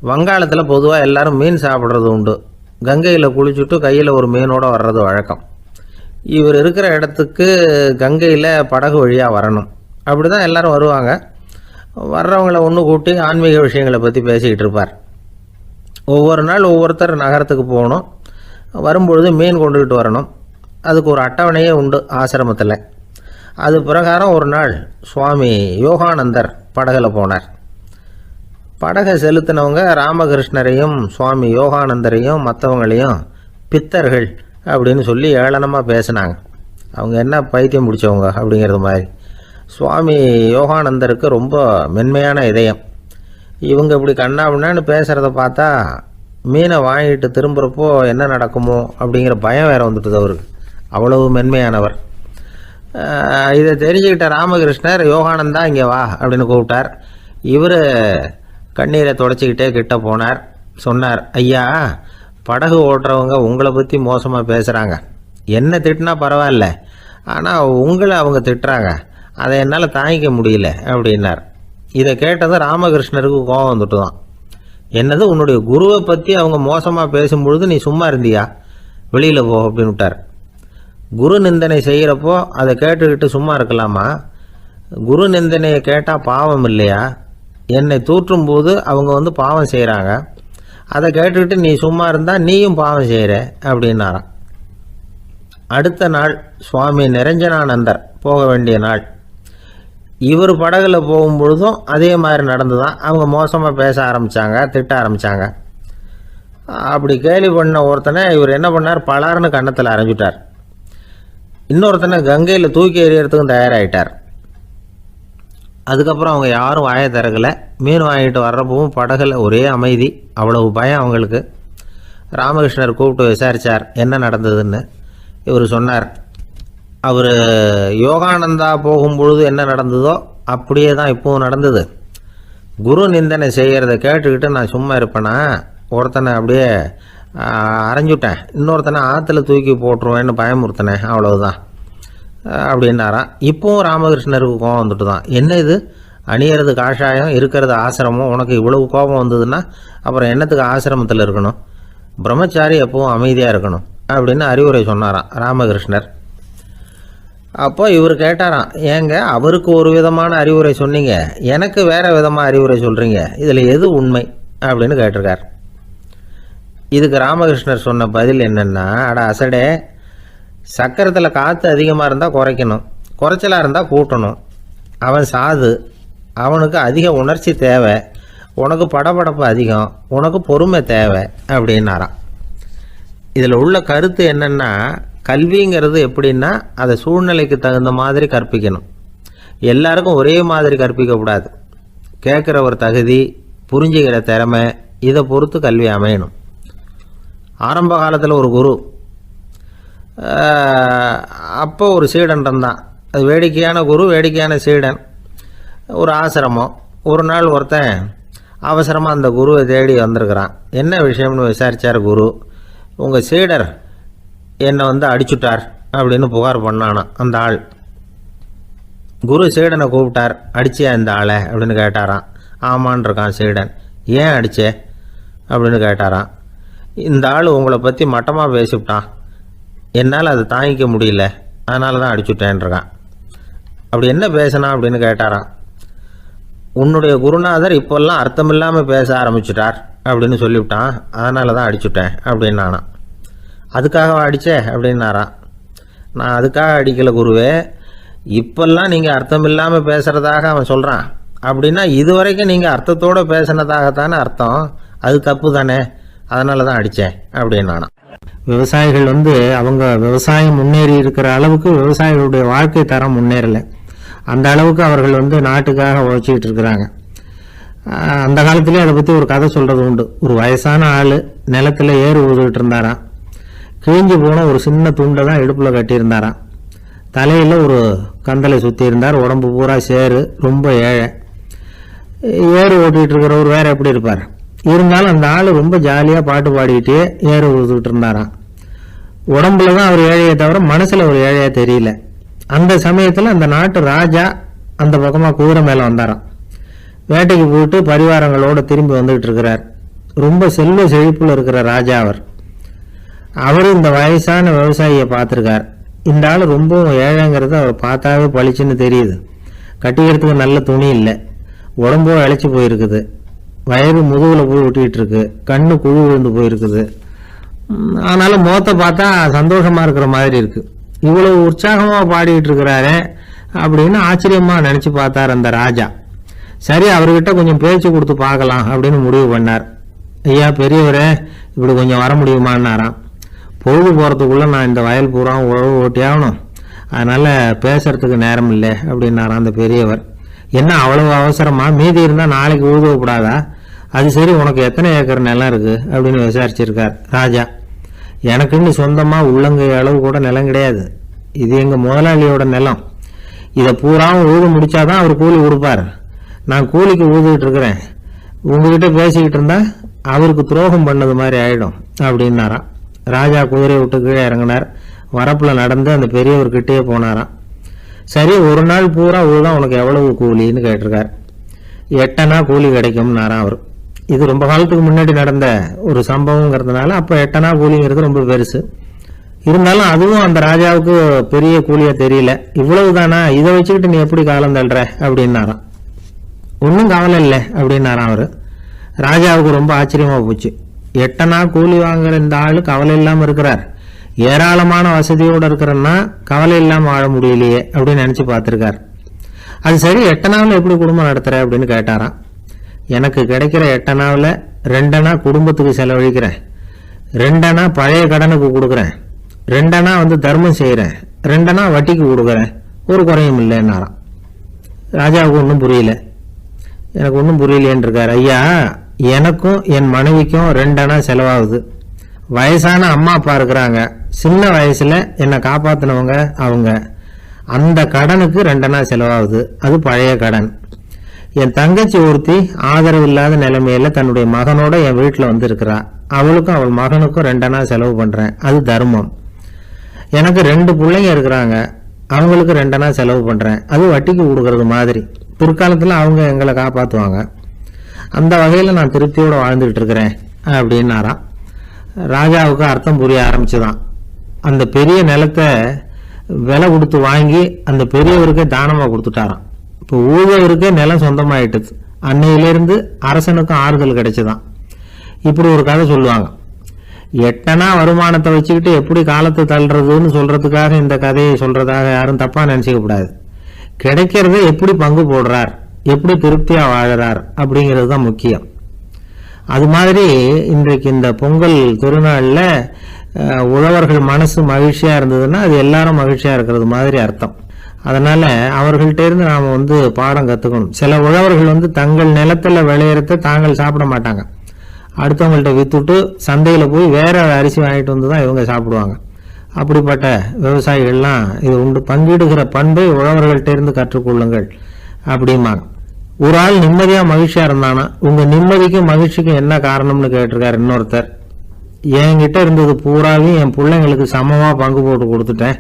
வங்காளத்தில் பொதுவாக எல்லோரும் மீன் சாப்பிட்றது உண்டு. கங்கையில் குளிச்சுட்டு கையில் ஒரு மீனோடு வர்றது வழக்கம். இவர் இருக்கிற இடத்துக்கு கங்கையில் படகு வழியாக வரணும். அப்படி தான் எல்லோரும் வருவாங்க. வர்றவங்கள ஒன்று கூட்டி ஆன்மீக விஷயங்களை பற்றி பேசிக்கிட்டு இருப்பார். ஒவ்வொரு நாள் ஒவ்வொருத்தர் நகரத்துக்கு போகணும். வரும்பொழுது மீன் கொண்டுக்கிட்டு வரணும். அதுக்கு ஒரு அட்டவணையே உண்டு ஆசிரமத்தில். அது பிரகாரம் ஒரு நாள் சுவாமி யோகானந்தர் படகில் போனார். படகை செலுத்தினவங்க ராமகிருஷ்ணரையும் சுவாமி யோகானந்தரையும் மற்றவங்களையும் பித்தர்கள் அப்படின்னு சொல்லி ஏளனமாக பேசினாங்க. அவங்க என்ன பைத்தியம் பிடிச்சவங்க அப்படிங்கிறது மாதிரி. சுவாமி யோகானந்தருக்கு ரொம்ப மென்மையான இதயம். இவங்க இப்படி கண்ணாபின்னான்னு பேசுகிறத பார்த்தா மீனை வாங்கிட்டு திரும்புகிறப்போ என்ன நடக்குமோ அப்படிங்கிற பயம் வேறு வந்துட்டுது அவருக்கு. அவ்வளவு மென்மையானவர். இதை தெரிஞ்சுக்கிட்ட ராமகிருஷ்ணர் யோகானந்தா இங்கே வா அப்படின்னு கூப்பிட்டார். இவர் கண்ணீரை தொடச்சிக்கிட்டே கிட்ட போனார். சொன்னார், ஐயா, படகு ஓட்டுறவங்க உங்களை பற்றி மோசமாக பேசுகிறாங்க. என்ன திட்டினா பரவாயில்ல, ஆனால் உங்களை அவங்க திட்டுறாங்க. அதை என்னால் தாங்கிக்க முடியல அப்படின்னார். இதை கேட்டதும் ராமகிருஷ்ணருக்கு கோபம் வந்துட்டு தான். என்னது, உன்னுடைய குருவை பற்றி அவங்க மோசமாக பேசும்பொழுது நீ சும்மா இருந்தியா? வெளியில் போ அப்படின்னு விட்டார். குரு நிந்தனை செய்கிறப்போ அதை கேட்டுக்கிட்டு சும்மா இருக்கலாமா? குரு நிந்தனையை கேட்டால் பாவம் இல்லையா? என்னை தூற்றும் போது அவங்க பாவம் செய்கிறாங்க. அதை கேட்டுக்கிட்டு நீ சும்மா இருந்தால் நீயும் பாவம் செய்கிற அப்படின்னாராம். அடுத்த நாள் சுவாமி நிரஞ்சனானந்தர் போக வேண்டிய நாள். இவர் படகுல போகும்பொழுதும் அதே மாதிரி நடந்து தான். அவங்க மோசமாக பேச ஆரம்பித்தாங்க, திட்ட ஆரம்பித்தாங்க. அப்படி கேலி பண்ண ஒருத்தனை இவர் என்ன பண்ணார், பலார்னு கன்னத்தில் அரைஞ்சிட்டார். இன்னொருத்தனை கங்கையில் தூக்கி எறியறதுக்கும் தயாராகிட்டார். அதுக்கப்புறம் அவங்க யாரும் வாயை திறக்கலை. மீன் வாங்கிட்டு வர்றப்பவும் படகுல ஒரே அமைதி. அவ்வளவு பயம் அவங்களுக்கு. ராமகிருஷ்ணர் கூப்பிட்டு விசாரித்தார் என்ன நடந்ததுன்னு. இவர் சொன்னார், அவர் யோகானந்தா போகும்பொழுது என்ன நடந்ததோ அப்படியே தான் இப்போவும் நடந்தது. குரு நிந்தனை செய்கிறத கேட்டுக்கிட்டு நான் சும்மா இருப்பேனா? ஒருத்தனை அப்படியே அரைஞ்சுட்டேன், இன்னொருத்தனை ஆற்றுல தூக்கி போட்டுருவேன்னு பயமுறுத்தினேன், அவ்வளவுதான் அப்படின்னாராம். இப்போவும் ராமகிருஷ்ணருக்கு கோபம் வந்துட்டு தான். என்ன இது, அணியறது காஷாயம், இருக்கிறது ஆசிரமம், உனக்கு இவ்வளவு கோபம் வந்ததுன்னா அப்புறம் என்னத்துக்கு ஆசிரமத்தில் இருக்கணும்? பிரம்மச்சாரி எப்பவும் அமைதியாக இருக்கணும் அப்படின்னு அறிவுரை சொன்னாராம் ராமகிருஷ்ணர். அப்போ இவர் கேட்டாராம், ஏங்க அவருக்கு ஒரு விதமான அறிவுரை சொன்னீங்க, எனக்கு வேறு விதமாக அறிவுரை சொல்கிறீங்க, இதில் எது உண்மை அப்படின்னு கேட்டிருக்கார். இதுக்கு ராமகிருஷ்ணர் சொன்ன பதில் என்னென்னா, அட அசடே, சக்கரத்தில் காற்று அதிகமாக இருந்தால் குறைக்கணும், குறைச்சலாக இருந்தால் கூட்டணும். அவன் சாது, அவனுக்கு அதிக உணர்ச்சி தேவை. உனக்கு படபடப்பு அதிகம், உனக்கு பொறுமை தேவை அப்படின்னாராம். இதில் உள்ள கருத்து என்னென்னா, கல்விங்கிறது எப்படின்னா அதை சூழ்நிலைக்கு தகுந்த மாதிரி கற்பிக்கணும். எல்லாருக்கும் ஒரே மாதிரி கற்பிக்கக்கூடாது. கேட்குற ஒரு தகுதி, புரிஞ்சுக்கிற திறமை, இதை பொறுத்து கல்வி அமையணும். ஆரம்ப காலத்தில் ஒரு குரு, அப்போ ஒரு சீடன் இருந்தான். அது வேடிக்கையான குரு, வேடிக்கையான சீடன். ஒரு ஆசிரமம். ஒரு நாள் ஒருத்தன் அவசரமாக அந்த குருவை தேடி வந்திருக்கிறான். என்ன விஷயம்னு விசாரித்தார் குரு. உங்கள் சீடர் என்னை அடிச்சுட்டார் அப்படின்னு புகார் பண்ணானா அந்த ஆள். குரு சீடனை கூப்பிட்டார். அடிச்சியா இந்த ஆளை அப்படின்னு கேட்டாரான். ஆமான் இருக்கான் சீடன். ஏன் அடிச்சே அப்படின்னு கேட்டாரான். இந்த ஆள் உங்களை பற்றி மட்டமாக பேசிவிட்டான், என்னால் அதை தாங்கிக்க முடியல, அதனால தான் அடிச்சுட்டேன்ருக்கான். அப்படி என்ன பேசினா அப்படின்னு கேட்டாரான். உன்னுடைய குருநாதர் இப்போல்லாம் அர்த்தமில்லாமல் பேச ஆரம்பிச்சுட்டார் அப்படின்னு சொல்லிவிட்டான், அதனால தான் அடிச்சுட்டேன் அப்படின்னு நானான். அதுக்காக அடித்தே அப்படின்னாரான். நான் அதுக்காக அடிக்கலை குருவே, இப்போல்லாம் நீங்கள் அர்த்தமில்லாமல் பேசுகிறதாக அவன் சொல்கிறான். அப்படின்னா இதுவரைக்கும் நீங்கள் அர்த்தத்தோடு பேசினதாகத்தானே அர்த்தம், அது தப்பு தானே, அதனால தான் அடித்தேன் அப்படின்னு நானான். விவசாயிகள் அவங்க விவசாயம் முன்னேறி இருக்கிற அளவுக்கு விவசாயிகளுடைய வாழ்க்கை தரம் முன்னேறலை. அந்த அளவுக்கு அவர்கள் நாட்டுக்காக உழைச்சிக்கிட்டு இருக்கிறாங்க. அந்த காலத்திலே அதை பற்றி ஒரு கதை சொல்கிறது உண்டு. ஒரு வயசான ஆள் நிலத்தில் ஏறு ஊதுகிட்டு இருந்தாராம். கிழிஞ்சு போன ஒரு சின்ன துண்டை தான் இடுப்பில் கட்டியிருந்தாராம். தலையில் ஒரு கந்தலை சுற்றி இருந்தார். உடம்பு பூரா சேரு, ரொம்ப ஏழை. ஏறு ஓட்டிகிட்டு இருக்கிறவர் வேறு எப்படி இருப்பார்? இருந்தாலும் அந்த ஆள் ரொம்ப ஜாலியாக பாட்டு பாடிக்கிட்டே ஏறு ஊதுகிட்டு இருந்தாராம். உடம்புல தான் அவர் ஏழையை தவிர மனசில் ஒரு ஏழையாக தெரியல. அந்த சமயத்தில் அந்த நாட்டு ராஜா அந்த பக்கமாக குதிரை மேலே வந்தாராம். வேட்டைக்கு போயிட்டு பரிவாரங்களோடு திரும்பி வந்துகிட்டு இருக்கிறார். ரொம்ப செல்வ செழிப்பில் இருக்கிற ராஜா அவர் இந்த வயசான விவசாயியை பார்த்துருக்கார். இந்த ஆள் ரொம்பவும் ஏழைங்கிறது அவர் பார்த்தாவே பளிச்சுன்னு தெரியுது. கட்டிக்கிறதுக்கு நல்ல துணி இல்லை, உடம்போ இழைச்சி போயிருக்குது, வயது முதுகில் போய் ஒட்டிகிட்டு இருக்கு, கண்ணு குழு விழுந்து போயிருக்குது. ஆனாலும் முகத்தை பார்த்தா சந்தோஷமாக இருக்கிற மாதிரி இருக்குது. இவ்வளவு உற்சாகமாக பாடிக்கிட்டு இருக்கிறாரே அப்படின்னு ஆச்சரியமாக நினச்சி பார்த்தார் அந்த ராஜா. சரி, அவர்கிட்ட கொஞ்சம் பேச்சு கொடுத்து பார்க்கலாம் அப்படின்னு முடிவு பண்ணார். ஐயா பெரியவரே, இப்படி கொஞ்சம் வர முடியுமான்னாராம். பொழுது போகிறதுக்குள்ளே நான் இந்த வயல் பூரா உழவு ஓட்டி ஆகணும், அதனால் பேசுறதுக்கு நேரம் இல்லை அப்படின்னாராம் அந்த பெரியவர். என்ன அவ்வளவு அவசரமா? மீதி இருந்தால் நாளைக்கு ஊதுவப்படாதா? அது சரி, உனக்கு எத்தனை ஏக்கர் நிலம் இருக்குது அப்படின்னு விசாரிச்சிருக்கார் ராஜா. எனக்குன்னு சொந்தமாக உள்ளங்கை அளவு கூட நிலம் கிடையாது. இது எங்கள் முதலாளியோட நிலம். இதை பூராவும் ஊது முடிச்சாதான் அவர் கூலி கொடுப்பார். நான் கூலிக்கு ஊதுகிட்டு இருக்கிறேன். உங்ககிட்ட பேசிக்கிட்டு இருந்தா அவருக்கு துரோகம் பண்ணது மாதிரி ஆயிடும் அப்படின்னாராம். ராஜா குதிரையை விட்டு கீழே இறங்கினார். வரப்பில் நடந்து அந்த பெரியவர்கிட்டயே போனாராம். சரி, ஒரு நாள் பூரா ஊதான் உனக்கு எவ்வளவு கூலின்னு கேட்டிருக்கார். 8 அணா கூலி கிடைக்கும்னாராம் அவர். இது ரொம்ப காலத்துக்கு முன்னாடி நடந்த ஒரு சம்பவங்கிறதுனால அப்போ 8 அணா கூலிங்கிறது ரொம்ப பெருசு. இருந்தாலும் அதுவும் அந்த ராஜாவுக்கு பெரிய கூலியா தெரியல. இவ்வளவு தானா, இதை வச்சுக்கிட்டு நீ எப்படி காலம் தள்ளுற அப்படின்னாராம். ஒன்றும் கவலை இல்லை அப்படின்னாராம் அவர். ராஜாவுக்கு ரொம்ப ஆச்சரியமா போச்சு. 8 அணா கூலி வாங்குற இந்த ஆளு கவலை இல்லாமல் இருக்கிறார், ஏராளமான வசதியோடு இருக்கிறன்னா கவலை இல்லாமல் வாழ முடியலையே அப்படின்னு நினச்சி பார்த்துருக்கார். அது சரி, 8 அணாவில் எப்படி குடும்பம் நடத்துகிற அப்படின்னு கேட்டாராம். எனக்கு கிடைக்கிற 8 அணாவில் 2 அணா குடும்பத்துக்கு செலவழிக்கிறேன், 2 அணா பழைய கடனுக்கு கொடுக்குறேன், 2 அணா தர்மம் செய்கிறேன், 2 அணா வட்டிக்கு கொடுக்குறேன், ஒரு குறையும் இல்லைன்னாராம். ராஜாவுக்கு ஒன்றும் புரியல. எனக்கு ஒன்றும் புரியலேன்னு இருக்கார். ஐயா, எனக்கும் என் மனைவிக்கும் 2 அணா செலவாகுது. வயசான அம்மா அப்பா இருக்கிறாங்க, சின்ன வயசில் என்னை காப்பாற்றினவங்க அவங்க. அந்த கடனுக்கு 2 அணா செலவாகுது, அது பழைய கடன். என் தங்கச்சி ஒருத்தி ஆதரவு இல்லாத நிலைமையில தன்னுடைய மகனோட என் வீட்டில் இருக்கிறா. அவளுக்கும் அவள் மகனுக்கும் 2 அணா செலவு பண்ணுறேன், அது தர்மம். எனக்கு 2 பிள்ளைங்க இருக்கிறாங்க, அவங்களுக்கு 2 அணா செலவு பண்ணுறேன், அது வட்டிக்கு கொடுக்கறது மாதிரி. பிற்காலத்தில் அவங்க எங்களை காப்பாற்றுவாங்க. அந்த வகையில் நான் திருப்தியோடு வாழ்ந்துக்கிட்டு இருக்கிறேன் அப்படின்னாராம். ராஜாவுக்கு அர்த்தம் புரிய ஆரம்பிச்சுதான். அந்த பெரிய நிலத்தை விலை கொடுத்து வாங்கி அந்த பெரியவருக்கே தானமாக கொடுத்துட்டாராம். இப்போ ஊழவருக்கே நிலம் சொந்தமாயிட்டுது. அன்னையிலேருந்து அரசனுக்கும் ஆறுதல் கிடைச்சுதான். இப்படி ஒரு கதை சொல்லுவாங்க. 8 அணா வருமானத்தை வச்சுக்கிட்டு எப்படி காலத்தை தள்ளுறதுன்னு சொல்றதுக்காக இந்த கதையை சொல்றதாக யாரும் தப்பா நினைச்சிக்க கூடாது. கிடைக்கிறத எப்படி பங்கு போடுறார் எப்படி திருப்தியாக வாழறார் அப்படிங்கிறது தான் முக்கியம். அது மாதிரி இன்றைக்கு இந்த பொங்கல் திருநாளில் உழவர்கள் மனசு மகிழ்ச்சியாக இருந்ததுன்னா அது எல்லாரும் மகிழ்ச்சியாக இருக்கிறது மாதிரி அர்த்தம். அதனால் அவர்கள்ட்ட இருந்து நாம் பாடம் கற்றுக்கணும். சில உழவர்கள் தங்கள் நிலத்தில் விளையிறத தாங்கள் சாப்பிட மாட்டாங்க, அடுத்தவங்கள்ட்ட விற்றுட்டு சந்தையில் போய் வேற அரிசி வாங்கிட்டு வந்து தான் இவங்க சாப்பிடுவாங்க. அப்படிப்பட்ட விவசாயிகள்லாம் இது உண்டு. பங்கிடுகிற பண்பை உழவர்கள்ட்ட இருந்து கற்றுக்கொள்ளுங்கள் அப்படிம்பாங்க. ஒரு ஆள் நிம்மதியாக மகிழ்ச்சியாக இருந்தானா உங்கள் நிம்மதிக்கும் மகிழ்ச்சிக்கும் என்ன காரணம்னு கேட்டிருக்காரு இன்னொருத்தர். என்கிட்ட இருந்தது பூராவையும் என் பிள்ளைங்களுக்கு சமமாக பங்கு போட்டு கொடுத்துட்டேன்,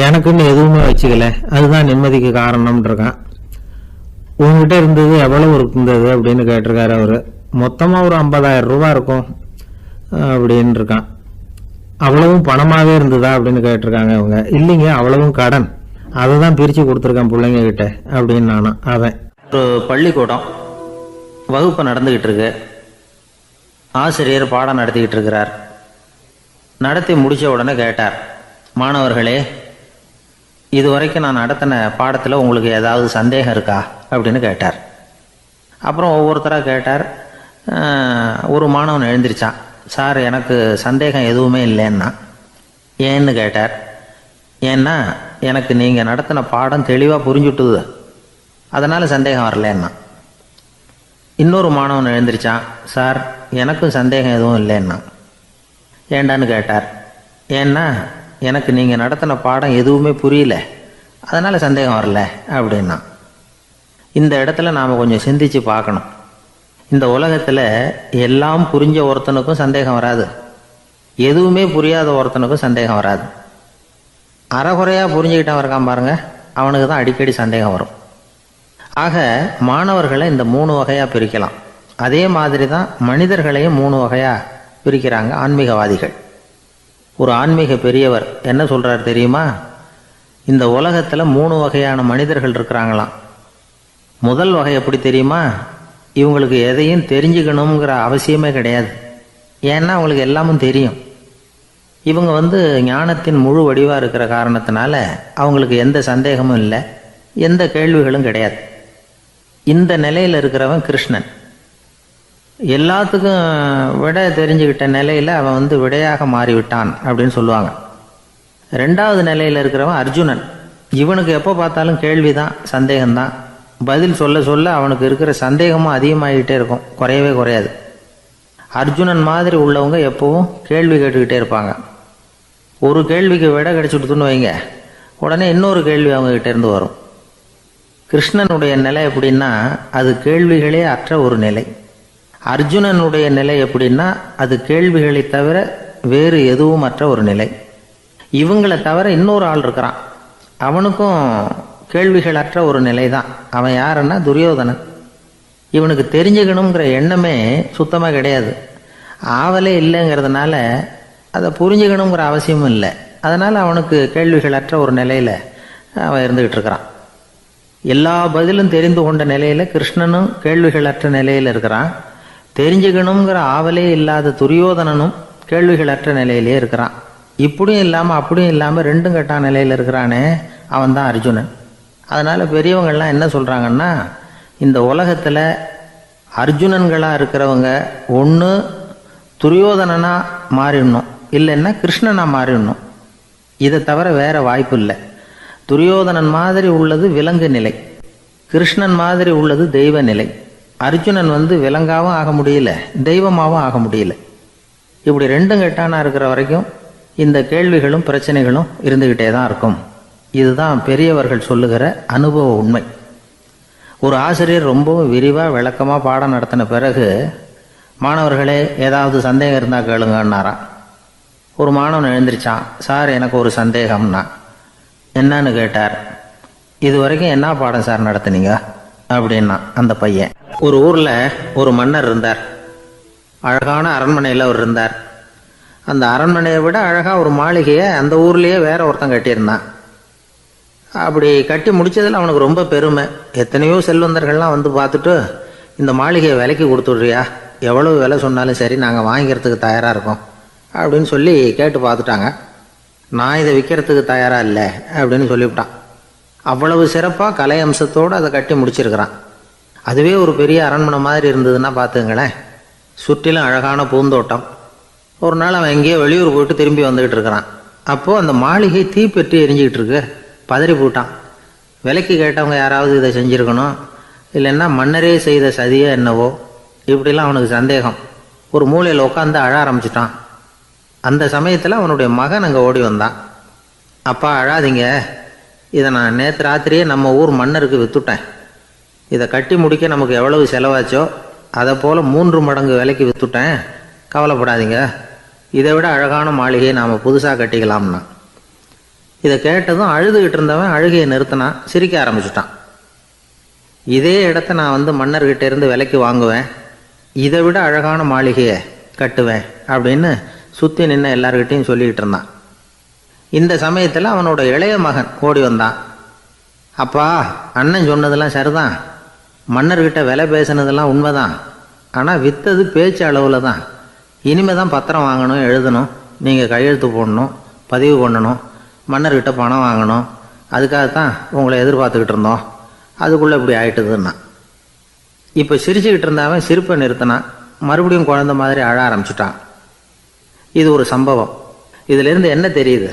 எனக்குன்னு எதுவுமே வச்சுக்கல, அதுதான் நிம்மதிக்கு காரணம்னு இருக்கான். உங்ககிட்ட இருந்தது எவ்வளவு இருந்தது அப்படின்னு கேட்டிருக்காரு அவரு. மொத்தமாக ஒரு 50,000 ரூபா இருக்கும் அப்படின்னு இருக்கான். அவ்வளவும் பணமாகவே இருந்ததா அப்படின்னு கேட்டிருக்காங்க அவங்க. இல்லைங்க, அவ்வளவும் கடன், அதை தான் பிரித்து கொடுத்துருக்கேன் பிள்ளைங்க கிட்ட அப்படின்னு நானும். அவன் ஒரு பள்ளிக்கூடம் வகுப்பு நடந்துக்கிட்டு இருக்கு. ஆசிரியர் பாடம் நடத்திக்கிட்டு இருக்கிறார். நடத்தி முடித்த உடனே கேட்டார், மாணவர்களே, இதுவரைக்கும் நான் நடத்தின பாடத்தில் உங்களுக்கு ஏதாவது சந்தேகம் இருக்கா அப்படின்னு கேட்டார். அப்புறம் ஒவ்வொருத்தராக கேட்டார். ஒரு மாணவன் எழுந்திருச்சான். சார், எனக்கு சந்தேகம் எதுவுமே இல்லைன்னா. ஏன்னு கேட்டார். ஏன்னா எனக்கு நீங்கள் நடத்தின பாடம் தெளிவாக புரிஞ்சுட்டுது, அதனால் சந்தேகம் வரலன்னா. இன்னொரு மாணவன் எழுந்திருச்சான். சார், எனக்கும் சந்தேகம் எதுவும் இல்லைன்னா. ஏண்டான்னு கேட்டார். ஏன்னா எனக்கு நீங்கள் நடத்தின பாடம் எதுவுமே புரியல, அதனால் சந்தேகம் வரல அப்படின்னா. இந்த இடத்துல நாம் கொஞ்சம் சிந்திச்சு பார்க்கணும். இந்த உலகத்தில் எல்லாம் புரிஞ்ச ஒருத்தனுக்கும் சந்தேகம் வராது, எதுவுமே புரியாத ஒருத்தனுக்கும் சந்தேகம் வராது. அறகுறையாக புரிஞ்சுக்கிட்டவன் இருக்கான் பாருங்க, அவனுக்கு தான் அடிக்கடி சந்தேகம் வரும். ஆக மாணவர்களை இந்த 3 வகையாக பிரிக்கலாம். அதே மாதிரி தான் மனிதர்களையும் 3 வகையாக பிரிக்கிறாங்க ஆன்மீகவாதிகள். ஒரு ஆன்மீக பெரியவர் என்ன சொல்கிறார் தெரியுமா? இந்த உலகத்தில் 3 வகையான மனிதர்கள் இருக்கிறாங்களாம். முதல் வகை எப்படி தெரியுமா? இவங்களுக்கு எதையும் தெரிஞ்சுக்கணுங்கிற அவசியமே கிடையாது, ஏன்னா அவங்களுக்கு எல்லாமும் தெரியும். இவங்க ஞானத்தின் முழு வடிவாக இருக்கிற காரணத்தினால அவங்களுக்கு எந்த சந்தேகமும் இல்லை, எந்த கேள்விகளும் கிடையாது. இந்த நிலையில் இருக்கிறவன் கிருஷ்ணன். எல்லாத்துக்கும் விட தெரிஞ்சுக்கிட்ட நிலையில் அவன் விடையாக மாறிவிட்டான் அப்படின்னு சொல்லுவாங்க. 2வது நிலையில் இருக்கிறவன் அர்ஜுனன். இவனுக்கு எப்போ பார்த்தாலும் கேள்விதான், சந்தேகம்தான். பதில் சொல்ல சொல்ல அவனுக்கு இருக்கிற சந்தேகமும் அதிகமாகிட்டே இருக்கும், குறையவே குறையாது. அர்ஜுனன் மாதிரி உள்ளவங்க எப்பவும் கேள்வி கேட்டுக்கிட்டே இருப்பாங்க. ஒரு கேள்விக்கு விட கிடைச்சுட்டுன்னு வைங்க, உடனே இன்னொரு கேள்வி அவங்ககிட்ட இருந்து வரும். கிருஷ்ணனுடைய நிலை எப்படின்னா அது கேள்விகளே அற்ற ஒரு நிலை. அர்ஜுனனுடைய நிலை எப்படின்னா அது கேள்விகளை தவிர வேறு எதுவும் அற்ற ஒரு நிலை. இவங்களை தவிர இன்னொரு ஆள் இருக்கிறான், அவனுக்கும் கேள்விகள் அற்ற ஒரு நிலை தான். அவன் யாருன்னா துரியோதனன். இவனுக்கு தெரிஞ்சுக்கணுங்கிற எண்ணமே சுத்தமாக கிடையாது, ஆவலே இல்லைங்கிறதுனால அதை புரிஞ்சுக்கணுங்கிற அவசியமும் இல்லை. அதனால் அவனுக்கு கேள்விகள் அற்ற ஒரு நிலையில் அவன் இருந்துக்கிட்டு இருக்கிறான். எல்லா பதிலும் தெரிந்து கொண்ட நிலையில் கிருஷ்ணனும் கேள்விகள் அற்ற நிலையில் இருக்கிறான். தெரிஞ்சுக்கணுங்கிற ஆவலே இல்லாத துரியோதனனும் கேள்விகள் அற்ற நிலையிலே இருக்கிறான். இப்படியும் இல்லாமல் அப்படியும் இல்லாமல் 2ம் கெட்டான் நிலையில் இருக்கிறானே, அவன் தான் அர்ஜுனன். அதனால் பெரியவங்கள்லாம் என்ன சொல்கிறாங்கன்னா, இந்த உலகத்தில் அர்ஜுனன்களாக இருக்கிறவங்க ஒன்று துரியோதனனாக மாறிடணும், இல்லைன்னா கிருஷ்ணனாக மாறிடணும். இதை தவிர வேறு வாய்ப்பு இல்லை. துரியோதனன் மாதிரி உள்ளது விலங்கு நிலை, கிருஷ்ணன் மாதிரி உள்ளது தெய்வ நிலை. அர்ஜுனன் விலங்காவும் ஆக முடியல, தெய்வமாகவும் ஆக முடியல. இப்படி 2ம் கெட்டானா இருக்கிற வரைக்கும் இந்த கேள்விகளும் பிரச்சனைகளும் இருந்துக்கிட்டே தான் இருக்கும். இதுதான் பெரியவர்கள் சொல்லுகிற அனுபவ உண்மை. ஒரு ஆசிரியர் ரொம்பவும் விரிவாக விளக்கமாக பாடம் நடத்தின பிறகு, மாணவர்களே ஏதாவது சந்தேகம் இருந்தால் கேளுங்கன்னாராம். ஒரு மாணவன் எழுந்திரிச்சான். சார், எனக்கு ஒரு சந்தேகம்னா. என்னன்னு கேட்டார். இது வரைக்கும் என்ன பாடம் சார் நடத்துனீங்க அப்படின்னா அந்த பையன். ஒரு ஊரில் ஒரு மன்னர் இருந்தார். அழகான அரண்மனையில் அவர் இருந்தார். அந்த அரண்மனையை விட அழகாக ஒரு மாளிகையை அந்த ஊர்லேயே வேற ஒருத்தன் கட்டியிருந்தான். அப்படி கட்டி முடித்ததில் அவனுக்கு ரொம்ப பெருமை. எத்தனையோ செல்வந்தர்கள்லாம் பார்த்துட்டு, இந்த மாளிகையை விலைக்கு கொடுத்துட்றியா, எவ்வளவு விலை சொன்னாலும் சரி நாங்கள் வாங்கிக்கிறதுக்கு தயாராக இருக்கோம் அப்படின்னு சொல்லி கேட்டு பார்த்துட்டாங்க. நான் இதை விற்கிறதுக்கு தயாராக இல்லை அப்படின்னு சொல்லிவிட்டான். அவ்வளவு சிறப்பாக கலை அம்சத்தோடு அதை கட்டி முடிச்சிருக்கிறான். அதுவே ஒரு பெரிய அரண்மனை மாதிரி இருந்ததுன்னா பார்த்துங்களேன். சுற்றிலும் அழகான பூந்தோட்டம். ஒரு நாள் அவன் எங்கேயோ வெளியூர் போயிட்டு திரும்பி வந்துக்கிட்டு இருக்கிறான். அப்போது அந்த மாளிகை தீப்பெட்டி எரிஞ்சிக்கிட்டு இருக்கு. பதறி போட்டான். விலைக்கு கேட்டவங்க யாராவது இதை செஞ்சுருக்கணும், இல்லைன்னா மன்னரே செய்த சதியோ என்னவோ, இப்படிலாம் அவனுக்கு சந்தேகம். ஒரு மூலையில் உட்காந்து அழ ஆரம்பிச்சிட்டான். அந்த சமயத்தில் அவனுடைய மகன் அங்கே ஓடி வந்தான். அப்பா அழாதீங்க, இதை நான் நேற்று ராத்திரியே நம்ம ஊர் மன்னருக்கு விற்றுட்டேன். இதை கட்டி முடிக்க நமக்கு எவ்வளவு செலவாச்சோ அதை போல் 3 மடங்கு விலைக்கு விற்றுட்டேன். கவலைப்படாதீங்க, இதை விட அழகான மாளிகையை நாம் புதுசாக கட்டிக்கலாம்னா. இதை கேட்டதும் அழுதுகிட்டு இருந்தவன் அழுகையை நிறுத்தினான், சிரிக்க ஆரம்பிச்சிட்டான். இதே இடத்த நான் வந்து மன்னர்கிட்ட இருந்து விலைக்கு வாங்குவேன், இதை விட அழகான மாளிகையை கட்டுவேன் அப்படின்னு சுற்றி நின்று எல்லார்கிட்டையும் சொல்லிக்கிட்டு இருந்தான். இந்த சமயத்தில் அவனோட இளைய மகன் ஓடி வந்தான். அப்பா, அண்ணன் சொன்னதெல்லாம் சரிதான், மன்னர்கிட்ட விலை பேசினதெல்லாம் உண்மைதான். ஆனால் விற்றது பேச்சு அளவில் தான். இனிமே தான் பத்திரம் வாங்கணும், எழுதணும், நீங்கள் கையெழுத்து போடணும், பதிவு பண்ணணும், மன்னர்கிட்ட பணம் வாங்கணும். அதுக்காகத்தான் உங்களை எதிர்பார்த்துக்கிட்டு இருந்தோம். அதுக்குள்ளே இப்படி ஆயிட்டுதுன்னா. இப்போ சிரிச்சுக்கிட்டு இருந்தாவன் சிரிப்பை நிறுத்தினான். மறுபடியும் குழந்தை மாதிரி அழ ஆரம்பிச்சிட்டான். இது ஒரு சம்பவம். இதிலிருந்து என்ன தெரியுது?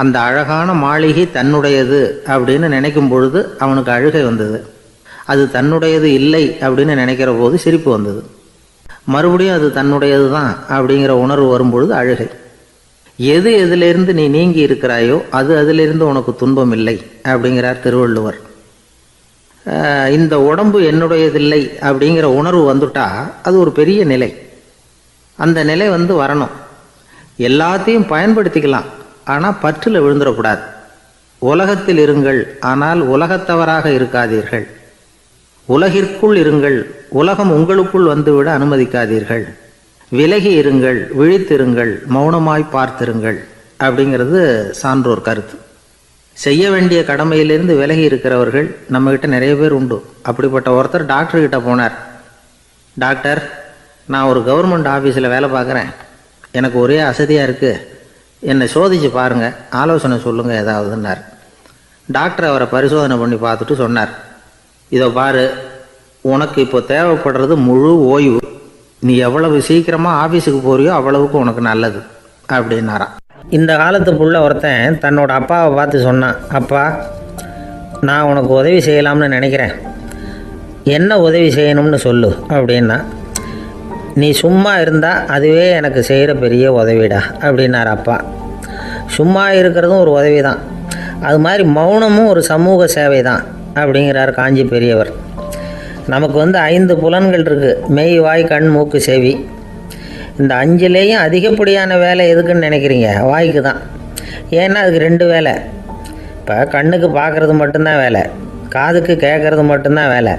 அந்த அழகான மாளிகை தன்னுடையது அப்படின்னு நினைக்கும் பொழுது அவனுக்கு அழுகை வந்தது. அது தன்னுடையது இல்லை அப்படின்னு நினைக்கிற போது சிரிப்பு வந்தது. மறுபடியும் அது தன்னுடையது தான் அப்படிங்கிற உணர்வு வரும்பொழுது அழுகை. எது எதிலிருந்து நீ நீங்கி இருக்கிறாயோ அது அதிலிருந்து உனக்கு துன்பம் இல்லை அப்படிங்கிறார் திருவள்ளுவர். இந்த உடம்பு என்னுடையதில்லை அப்படிங்கிற உணர்வு வந்துட்டா அது ஒரு பெரிய நிலை. அந்த நிலை வந்து வரணும். எல்லாத்தையும் பயன்படுத்திக்கலாம், ஆனால் பற்றில் விழுந்துடக்கூடாது. உலகத்தில் இருங்கள், ஆனால் உலகத்தவராக இருக்காதீர்கள். உலகிற்குள் இருங்கள், உலகம் உங்களுக்குள் வந்துவிட அனுமதிக்காதீர்கள். விலகி இருங்கள், விழித்திருங்கள், மௌனமாய் பார்த்திருங்கள் அப்படிங்கிறது சான்றோர் கருத்து. செய்ய வேண்டிய கடமையிலிருந்து விலகி இருக்கிறவர்கள் நம்மக்கிட்ட நிறைய பேர் உண்டு. அப்படிப்பட்ட ஒருத்தர் டாக்டர்கிட்ட போனார். டாக்டர், நான் ஒரு கவர்மெண்ட் ஆஃபீஸில் வேலை பார்க்குறேன், எனக்கு ஒரே அசதியாக இருக்குது, என்னை சோதிச்சு பாருங்கள், ஆலோசனை சொல்லுங்கள் ஏதாவதுன்னார். டாக்டர் அவரை பரிசோதனை பண்ணி பார்த்துட்டு சொன்னார், இதோ பாரு, உனக்கு இப்போ தேவைப்படுறது முழு ஓய்வு. நீ எவ்வளவு சீக்கிரமாக ஆஃபீஸுக்கு போறியோ அவ்வளவுக்கு உனக்கு நல்லது அப்படின்னாராம். இந்த காலத்து புள்ள ஒருத்தன் தன்னோட அப்பாவை பார்த்து சொன்னான், அப்பா, நான் உனக்கு உதவி செய்யலாம்னு நினைக்கிறேன், என்ன உதவி செய்யணும்னு சொல்லு அப்படின்னா. நீ சும்மா இருந்தால் அதுவே எனக்கு செய்கிற பெரிய உதவிடா அப்படின்னார் அப்பா. சும்மா இருக்கிறதும் ஒரு உதவி தான், அது மாதிரி மௌனமும் ஒரு சமூக சேவை தான் அப்படிங்கிறார் காஞ்சி பெரியவர். நமக்கு 5 புலன்கள் இருக்குது, மெய், வாய், கண், மூக்கு, செவி. இந்த 5லேயும் அதிகப்படியான வேலை எதுக்குன்னு நினைக்கிறீங்க? வாய்க்கு தான். ஏன்னா அதுக்கு 2 வேலை. இப்போ கண்ணுக்கு பார்க்குறது மட்டும்தான் வேலை, காதுக்கு கேட்குறது மட்டும்தான் வேலை,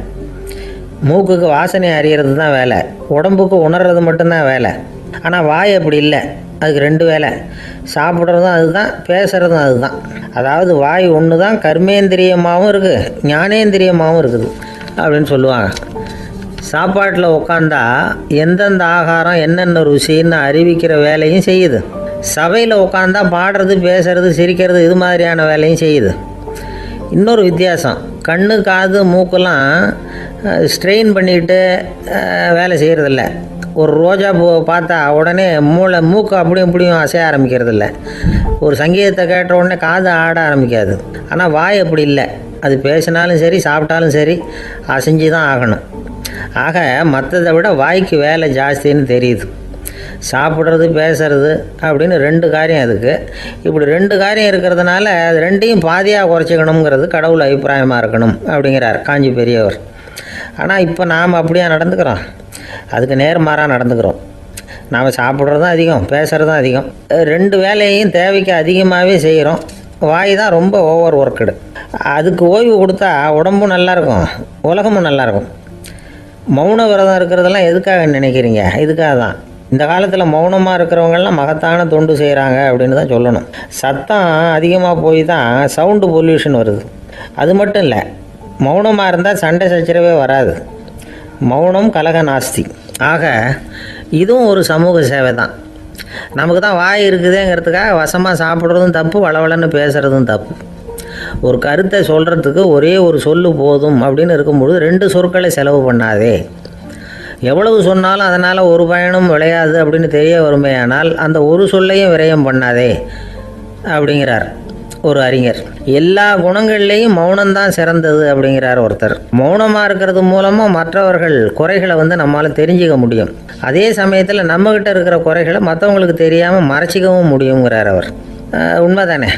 மூக்குக்கு வாசனை அறியறது தான் வேலை, உடம்புக்கு உணர்றது மட்டும்தான் வேலை. ஆனால் வாய் அப்படி இல்லை, அதுக்கு 2 வேலை. சாப்பிட்றதும் அதுதான், பேசுகிறதும் அதுதான். அதாவது வாய் ஒன்று தான் கர்மேந்திரியமாகவும் இருக்குது, ஞானேந்திரியமாகவும் இருக்குது அப்படின்னு சொல்லுவாங்க. சாப்பாட்டில் உட்காந்தா எந்தெந்த ஆகாரம் என்னென்ன ருசின்னு அறிவிக்கிற வேலையும் செய்யுது. சபையில் உட்காந்தா பாடுறது, பேசுறது, சிரிக்கிறது, இது மாதிரியான வேலையும் செய்யுது. இன்னொரு வித்தியாசம், கண்ணு, காது, மூக்கெல்லாம் ஸ்ட்ரெயின் பண்ணிக்கிட்டு வேலை செய்கிறதில்ல. ஒரு ரோஜா பூவை பார்த்தா உடனே மூக்கு அப்படியும் இப்படியும் அசைய ஆரம்பிக்கிறதில்ல. ஒரு சங்கீதத்தை கேட்ட உடனே காது ஆட ஆரம்பிக்காது. ஆனால் வாய் அப்படி இல்லை, அது பேசினாலும் சரி சாப்பிட்டாலும் சரி அசைஞ்சு தான் ஆகணும். ஆக மற்றதை விட வாய்க்கு வேலை ஜாஸ்தின்னு தெரியுது. சாப்பிட்றது, பேசுறது அப்படின்னு 2 காரியம் அதுக்கு. இப்படி 2 காரியம் இருக்கிறதுனால அது 2ஐயும் பாதியாக குறைச்சிக்கணுங்கிறது கடவுள் அபிப்பிராயமாக இருக்கணும் அப்படிங்கிறார் காஞ்சி பெரியவர். ஆனால் இப்போ நாம் அப்படியா நடந்துக்கிறோம்? அதுக்கு நேர்மாறாக நடந்துக்கிறோம். நாம் சாப்பிட்றதும் அதிகம், பேசுகிறதும் அதிகம், 2 வேலையையும் தேவைக்கு அதிகமாகவே செய்கிறோம். வாய் தான் ரொம்ப ஓவர் ஒர்க்குடு. அதுக்கு ஓய்வு கொடுத்தா உடம்பும் நல்லாயிருக்கும், உலகமும் நல்லாயிருக்கும். மௌன விரதம் இருக்கிறதெல்லாம் எதுக்காக நினைக்கிறீங்க? இதுக்காக தான். இந்த காலத்தில் மௌனமாக இருக்கிறவங்கெல்லாம் மகத்தான தொண்டு செய்கிறாங்க அப்படின்னு தான் சொல்லணும். சத்தம் அதிகமாக போய் தான் சவுண்டு பொல்யூஷன் வருது. அது மட்டும் இல்லை, மௌனமாக இருந்தால் சண்டை சச்சரவே வராது. மௌனம் கலக நாஸ்தி. ஆக இதுவும் ஒரு சமூக சேவை தான். நமக்கு தான் வாய் இருக்குதுங்கிறதுக்காக வசமாக சாப்பிட்றதும் தப்பு, வளவளன்னு பேசுகிறதும் தப்பு. ஒரு கருத்தை சொல்கிறதுக்கு ஒரே ஒரு சொல்லு போதும் அப்படின்னு இருக்கும்பொழுது 2 சொற்களை செலவு பண்ணாதே. எவ்வளவு சொன்னாலும் அதனால் ஒரு பயனும் விளையாது அப்படின்னு தெரிய வருமேயானால் அந்த ஒரு சொல்லையும் விரயம் பண்ணாதே அப்படிங்கிறார் ஒரு அறிஞர். எல்லா குணங்கள்லேயும் மௌனம்தான் சிறந்தது அப்படிங்கிறார் ஒருத்தர். மௌனமாக இருக்கிறது மூலமாக மற்றவர்கள் குறைகளை நம்மளால் தெரிஞ்சிக்க முடியும். அதே சமயத்தில் நம்மக்கிட்ட இருக்கிற குறைகளை மற்றவங்களுக்கு தெரியாமல் மறைச்சிக்கவும் முடியுங்கிறார் அவர். உண்மைதானே?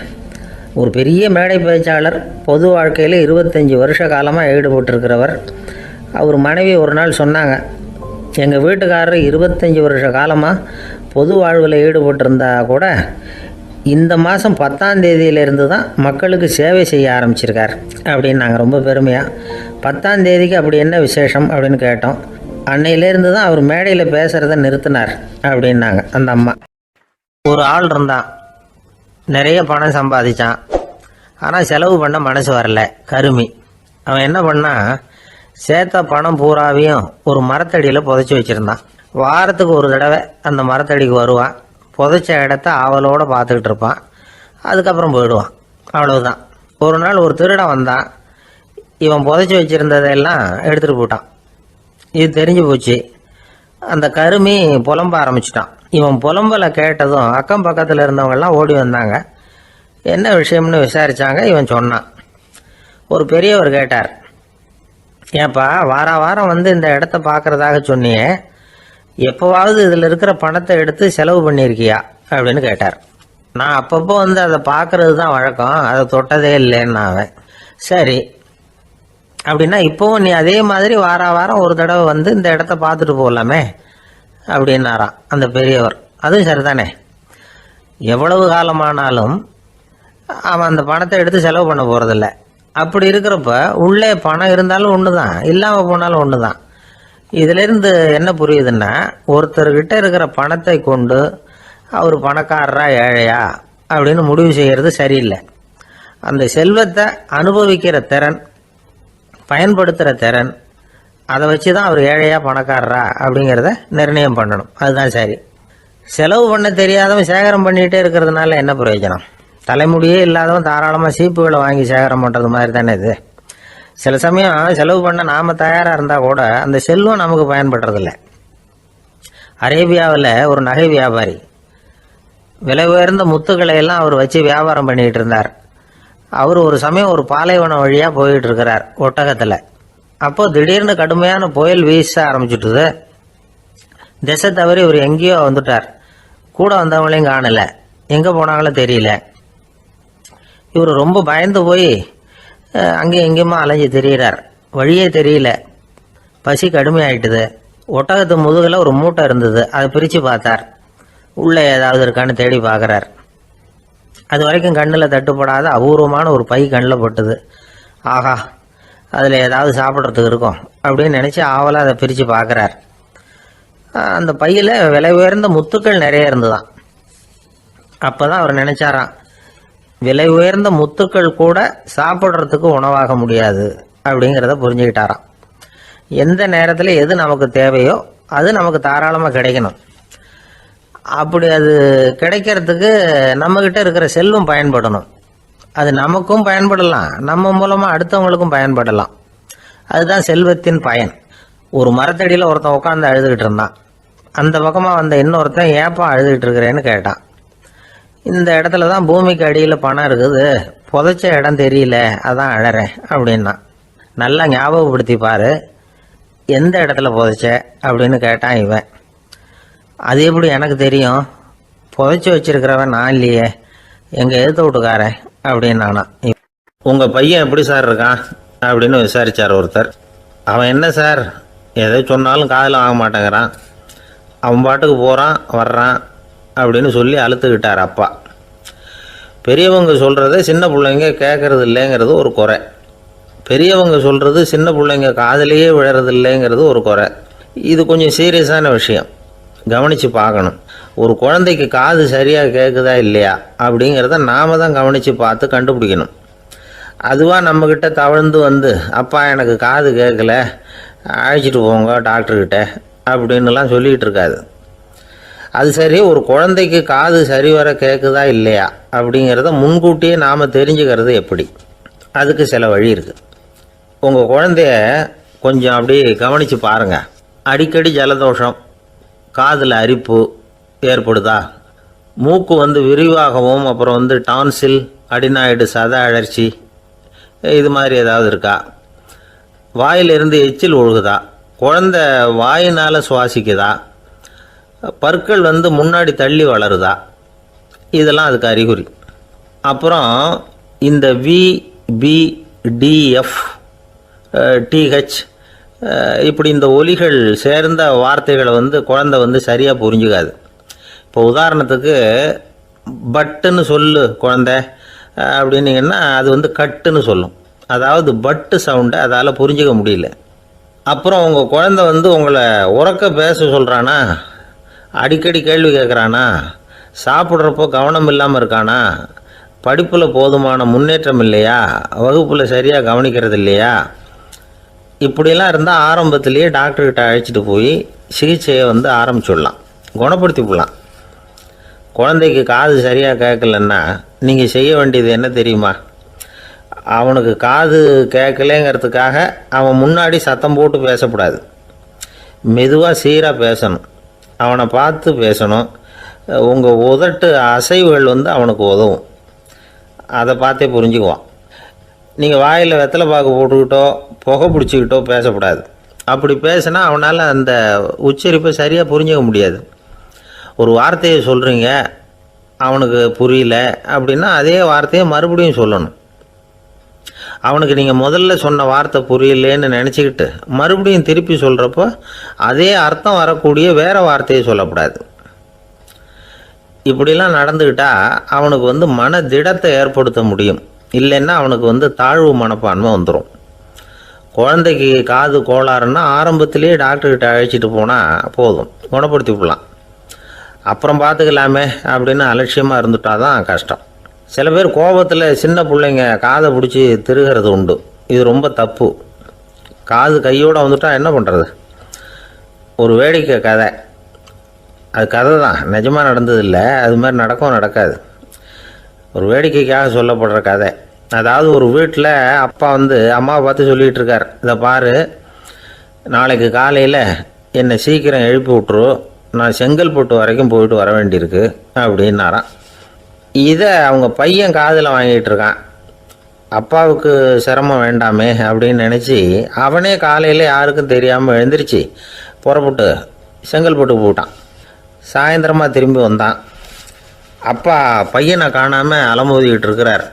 ஒரு பெரிய மேடை பேச்சாளர், பொது வாழ்க்கையில் 25 வருஷ காலமாக ஈடுபட்டிருக்கிறவர். அவர் மனைவி ஒரு நாள் சொன்னாங்க, எங்கள் வீட்டுக்காரர் 25 வருஷ காலமாக பொது வாழ்வில் ஈடுபட்டிருந்தா கூட இந்த மாதம் 10ஆம் தேதியிலேருந்து தான் மக்களுக்கு சேவை செய்ய ஆரம்பிச்சிருக்கார் அப்படின்னு நாங்கள் ரொம்ப பெருமையாக. 10ஆம் தேதிக்கு அப்படி என்ன விசேஷம் அப்படின்னு கேட்டோம். அன்னையிலேருந்து தான் அவர் மேடையில் பேசுகிறத நிறுத்தினார் அப்படின்னாங்க அந்த அம்மா. ஒரு ஆள் இருந்தான், நிறைய பணம் சம்பாதிச்சான், ஆனால் செலவு பண்ண மனசு வரல, கருமி. அவன் என்ன பண்ணான், சேர்த்த பணம் பூராவையும் ஒரு மரத்தடியில் புதைச்சி வச்சுருந்தான். வாரத்துக்கு ஒரு தடவை அந்த மரத்தடிக்கு வருவான், புதைச்ச இடத்த ஆவலோடு பார்த்துக்கிட்டு இருப்பான், அதுக்கப்புறம் போயிடுவான். அவ்வளவுதான். ஒரு நாள் ஒரு திருடன் வந்தான், இவன் புதைச்சி வச்சுருந்ததெல்லாம் எடுத்துகிட்டு போட்டான். இது தெரிஞ்சு போச்சு. அந்த கருமி புலம்ப ஆரம்பிச்சிட்டான். இவன் புலம்பலை கேட்டதும் அக்கம் பக்கத்தில் இருந்தவங்கெல்லாம் ஓடி வந்தாங்க. என்ன விஷயம்னு விசாரித்தாங்க. இவன் சொன்னான். ஒரு பெரியவர் கேட்டார், ஏப்பா வாரம் இந்த இடத்த பார்க்குறதாக சொன்னியே, எப்போவாவது இதில் இருக்கிற பணத்தை எடுத்து செலவு பண்ணியிருக்கியா அப்படின்னு கேட்டார். நான் அப்பப்போ அதை பார்க்கறது தான் வழக்கம், அதை தொட்டதே இல்லைன்னு அவன். சரி, அப்படின்னா இப்போவும் நீ அதே மாதிரி வாரம் ஒரு தடவை இந்த இடத்த பார்த்துட்டு போகலாமே அப்படின்னாராம் அந்த பெரியவர். அதுவும் சரிதானே, எவ்வளவு காலமானாலும் அவன் அந்த பணத்தை எடுத்து செலவு பண்ண போகிறதில்ல. அப்படி இருக்கிறப்ப உள்ளே பணம் இருந்தாலும் ஒன்று தான், இல்லாமல் போனாலும் ஒன்று தான். இதிலிருந்து என்ன புரியுதுன்னா, ஒருத்தர்கிட்ட இருக்கிற பணத்தை கொண்டு அவர் பணக்காரரா ஏழையா அப்படின்னு முடிவு செய்கிறது சரியில்லை. அந்த செல்வத்தை அனுபவிக்கிற திறன், பயன்படுத்துகிற திறன், அதை வச்சு தான் அவர் ஏழையா பணக்காரரா அப்படிங்கிறத நிர்ணயம் பண்ணணும். அதுதான் சரி. செலவு பண்ண தெரியாதவன் சேகரம் பண்ணிகிட்டே இருக்கிறதுனால என்ன பிரயோஜனம்? தலைமுடியே இல்லாதவன் தாராளமாக சீப்புகளை வாங்கி சேகரம் பண்ணுறது மாதிரி தானே இது. சில சமயம் செலவு பண்ண நாம் தயாராக இருந்தால் கூட அந்த செல்வம் நமக்கு பயன்படுறதில்ல. அரேபியாவில் ஒரு நகை வியாபாரி விலை உயர்ந்த முத்துக்களை எல்லாம் அவர் வச்சு வியாபாரம் பண்ணிகிட்டு இருந்தார். அவர் ஒரு சமயம் ஒரு பாலைவனம் வழியாக போயிட்டு இருக்கிறார் ஒட்டகத்தில். அப்போது திடீர்னு கடுமையான புயல் வீச ஆரம்பிச்சுட்டுது. திசை தவறி இவர் எங்கேயோ வந்துட்டார். கூட வந்தவங்களையும் காணலை, எங்கே போனாங்களோ தெரியல. இவர் ரொம்ப பயந்து போய் அங்கேயும் எங்கேயுமா அலைஞ்சு தெரிகிறார். வழியே தெரியல, பசி கடுமையாயிட்டுது. ஒட்டகத்து முதுகில் ஒரு மூட்டை இருந்தது, அதை பிரித்து பார்த்தார். உள்ளே ஏதாவது இருக்கான்னு தேடி பார்க்குறார். அது வரைக்கும் கண்ணில் தட்டுப்படாத அபூர்வமான ஒரு பை கண்ணில் பட்டுது. ஆஹா, அதில் ஏதாவது சாப்பிட்றதுக்கு இருக்கும் அப்படின்னு நினச்சி ஆவலாக அதை பிரித்து பார்க்குறார். அந்த பையில் விலை உயர்ந்த முத்துக்கள் நிறைய இருந்துதான். அப்போ தான் அவர் நினச்சாராம், விலை உயர்ந்த முத்துக்கள் கூட சாப்பிட்றதுக்கு உணவாக முடியாது அப்படிங்கிறத புரிஞ்சுக்கிட்டாராம். எந்த நேரத்தில் எது நமக்கு தேவையோ அது நமக்கு தாராளமாக கிடைக்கணும். அப்படி அது கிடைக்கிறதுக்கு நம்மக்கிட்ட இருக்கிற செல்வம் பயன்படணும். அது நமக்கும் பயன்படலாம், நம்ம மூலமாக அடுத்தவங்களுக்கும் பயன்படலாம். அதுதான் செல்வத்தின் பயன். ஒரு மரத்தடியில் ஒருத்தன் உட்காந்து அழுதுகிட்டு இருந்தான். அந்த பக்கமாக வந்த இன்னொருத்தன் ஏப்பா அழுதுகிட்டு இருக்கிறேன்னு கேட்டான். இந்த இடத்துல தான் பூமிக்கு அடியில் பணம் இருக்குது, புதைச்ச இடம் தெரியல, அதான் அழறேன் அப்படின்னா. நல்லா ஞாபகப்படுத்தி பாரு, எந்த இடத்துல புதைச்ச அப்படின்னு கேட்டான் இவன். அது எப்படி எனக்கு தெரியும், புதைச்சி வச்சிருக்கிறவன் நான் இல்லையே, எங்கள் எதிர்த்து வீட்டுக்காரன் அப்படின்னானா. உங்கள் பையன் எப்படி சார் இருக்கான் அப்படின்னு விசாரித்தார் ஒருத்தர். அவன் என்ன சார், எதை சொன்னாலும் காதில் வாங்க மாட்டேங்கிறான், அவன் பாட்டுக்கு போகிறான் வர்றான் அப்படின்னு சொல்லி அழுத்துக்கிட்டார் அப்பா. பெரியவங்க சொல்கிறத சின்ன பிள்ளைங்க கேட்கறது இல்லைங்கிறது ஒரு குறை. பெரியவங்க சொல்கிறது சின்ன பிள்ளைங்க காதலையே விழறது இல்லைங்கிறது ஒரு குறை. இது கொஞ்சம் சீரியஸான விஷயம், கவனித்து பார்க்கணும். ஒரு குழந்தைக்கு காது சரியாக கேட்குதா இல்லையா அப்படிங்கிறத நாம் தான் கவனித்து பார்த்து கண்டுபிடிக்கணும். அதுவாக நம்மக்கிட்ட தவழ்ந்து அப்பா எனக்கு காது கேட்கல, அழைச்சிட்டு போங்க டாக்டர்கிட்ட அப்படின்னுலாம் சொல்லிகிட்டு இருக்காது. அது சரி, ஒரு குழந்தைக்கு காது சரிவர கேட்குதா இல்லையா அப்படிங்கிறத முன்கூட்டியே நாம் தெரிஞ்சுக்கிறது எப்படி? அதுக்கு சில வழி இருக்குது. உங்கள் குழந்தைய கொஞ்சம் அப்படி கவனித்து பாருங்கள். அடிக்கடி ஜலதோஷம், காதில் அரிப்பு ஏற்படுதா, மூக்கு விரிவாகவும், அப்புறம் டான்சில், அடினாய்டு, சத அழற்சி, இது மாதிரி ஏதாவது இருக்கா, வாயிலிருந்து எச்சில் ஒழுகுதா, குழந்த வாயினால் சுவாசிக்குதா, பற்கள் முன்னாடி தள்ளி வளருதா, இதெல்லாம் அதுக்கு அறிகுறி. அப்புறம் இந்த VBDF TH இப்படி இந்த ஒலிகள் சேர்ந்த வார்த்தைகளை குழந்தை சரியாக புரிஞ்சுக்காது. இப்போ உதாரணத்துக்கு பட்டுன்னு சொல்லு குழந்தை அப்படின்னீங்கன்னா அது கட்டுன்னு சொல்லும். அதாவது பட்டு சவுண்டை அதால் புரிஞ்சிக்க முடியல. அப்புறம் உங்கள் குழந்தை உங்களை உறக்க பேச சொல்கிறானா, அடிக்கடி கேள்வி கேட்குறானா, சாப்பிட்றப்போ கவனம் இல்லாமல் இருக்கானா, படிப்பில் போதுமான முன்னேற்றம் இல்லையா, வகுப்பில் சரியாக கவனிக்கிறது இல்லையா, இப்படிலாம் இருந்தால் ஆரம்பத்திலேயே டாக்டர்கிட்ட அழைச்சிட்டு போய் சிகிச்சையை ஆரம்பிச்சுடலாம், குணப்படுத்திவிடலாம். குழந்தைக்கு காது சரியாக கேட்கலன்னா நீங்கள் செய்ய வேண்டியது என்ன தெரியுமா? அவனுக்கு காது கேட்கலேங்கிறதுக்காக அவன் முன்னாடி சத்தம் போட்டு பேசக்கூடாது. மெதுவாக சீராக பேசணும், அவனை பார்த்து பேசணும். உங்கள் உதட்டு அசைவுகள் அவனுக்கு உதவும், அதை பார்த்தே புரிஞ்சுக்குவான். நீங்கள் வாயில் வெத்தலை பாக்கு போட்டுக்கிட்டோ புகை பிடிச்சிக்கிட்டோ பேசக்கூடாது. அப்படி பேசினா அவனால் அந்த உச்சரிப்பை சரியாக புரிஞ்சிக்க முடியாது. ஒரு வார்த்தையை சொல்கிறீங்க, அவனுக்கு புரியல அப்படின்னா அதே வார்த்தையை மறுபடியும் சொல்லணும். அவனுக்கு நீங்கள் முதல்ல சொன்ன வார்த்தை புரியலேன்னு நினச்சிக்கிட்டு மறுபடியும் திருப்பி சொல்கிறப்போ அதே அர்த்தம் வரக்கூடிய வேறு வார்த்தையை சொல்லக்கூடாது. இப்படிலாம் நடந்துக்கிட்டால் அவனுக்கு மன திடத்தை ஏற்படுத்த முடியும். இல்லைன்னா அவனுக்கு தாழ்வு மனப்பான்மை வந்துடும். குழந்தைக்கு காது கோளாறுன்னா ஆரம்பத்திலேயே டாக்டர்கிட்ட அழைச்சிட்டு போனால் போதும், குணப்படுத்தி விடலாம். அப்புறம் பார்த்துக்கலாமே அப்படின்னு அலட்சியமாக இருந்துட்டால் தான் கஷ்டம். சில பேர் கோபத்தில் சின்ன பிள்ளைங்க காதை பிடிச்சி திருகிறது உண்டு. இது ரொம்ப தப்பு. காது கையோடு வந்துட்டால் என்ன பண்ணுறது? ஒரு வேடிக்கை கதை, அது கதை தான், நிஜமாக நடந்ததில்லை, அது மாதிரி நடக்கவும் நடக்காது. ஒரு வேடிக்கைக்காக சொல்லப்படுற கதை. அதாவது ஒரு வீட்டில் அப்பா அம்மாவை பார்த்து சொல்லிகிட்டு இருக்கார், இதை பாரு, நாளைக்கு காலையில் என்னை சீக்கிரம் எழுப்பி விட்ரு, நான் செங்கல்பட்டு வரைக்கும் போயிட்டு வர வேண்டியிருக்கு அப்படின்னாராம். இதை அவங்க பையன் காதில் வாங்கிட்டு இருக்கான். அப்பாவுக்கு சிரமம் வேண்டாமே அப்படின்னு நினச்சி அவனே காலையில் யாருக்கும் தெரியாமல் எழுந்திரிச்சு புறப்பட்டு செங்கல்பட்டு போட்டான். சாயந்தரமாக திரும்பி வந்தான். அப்பா பையனை காணாமல் அலமோதிக்கிட்டு இருக்கிறார்.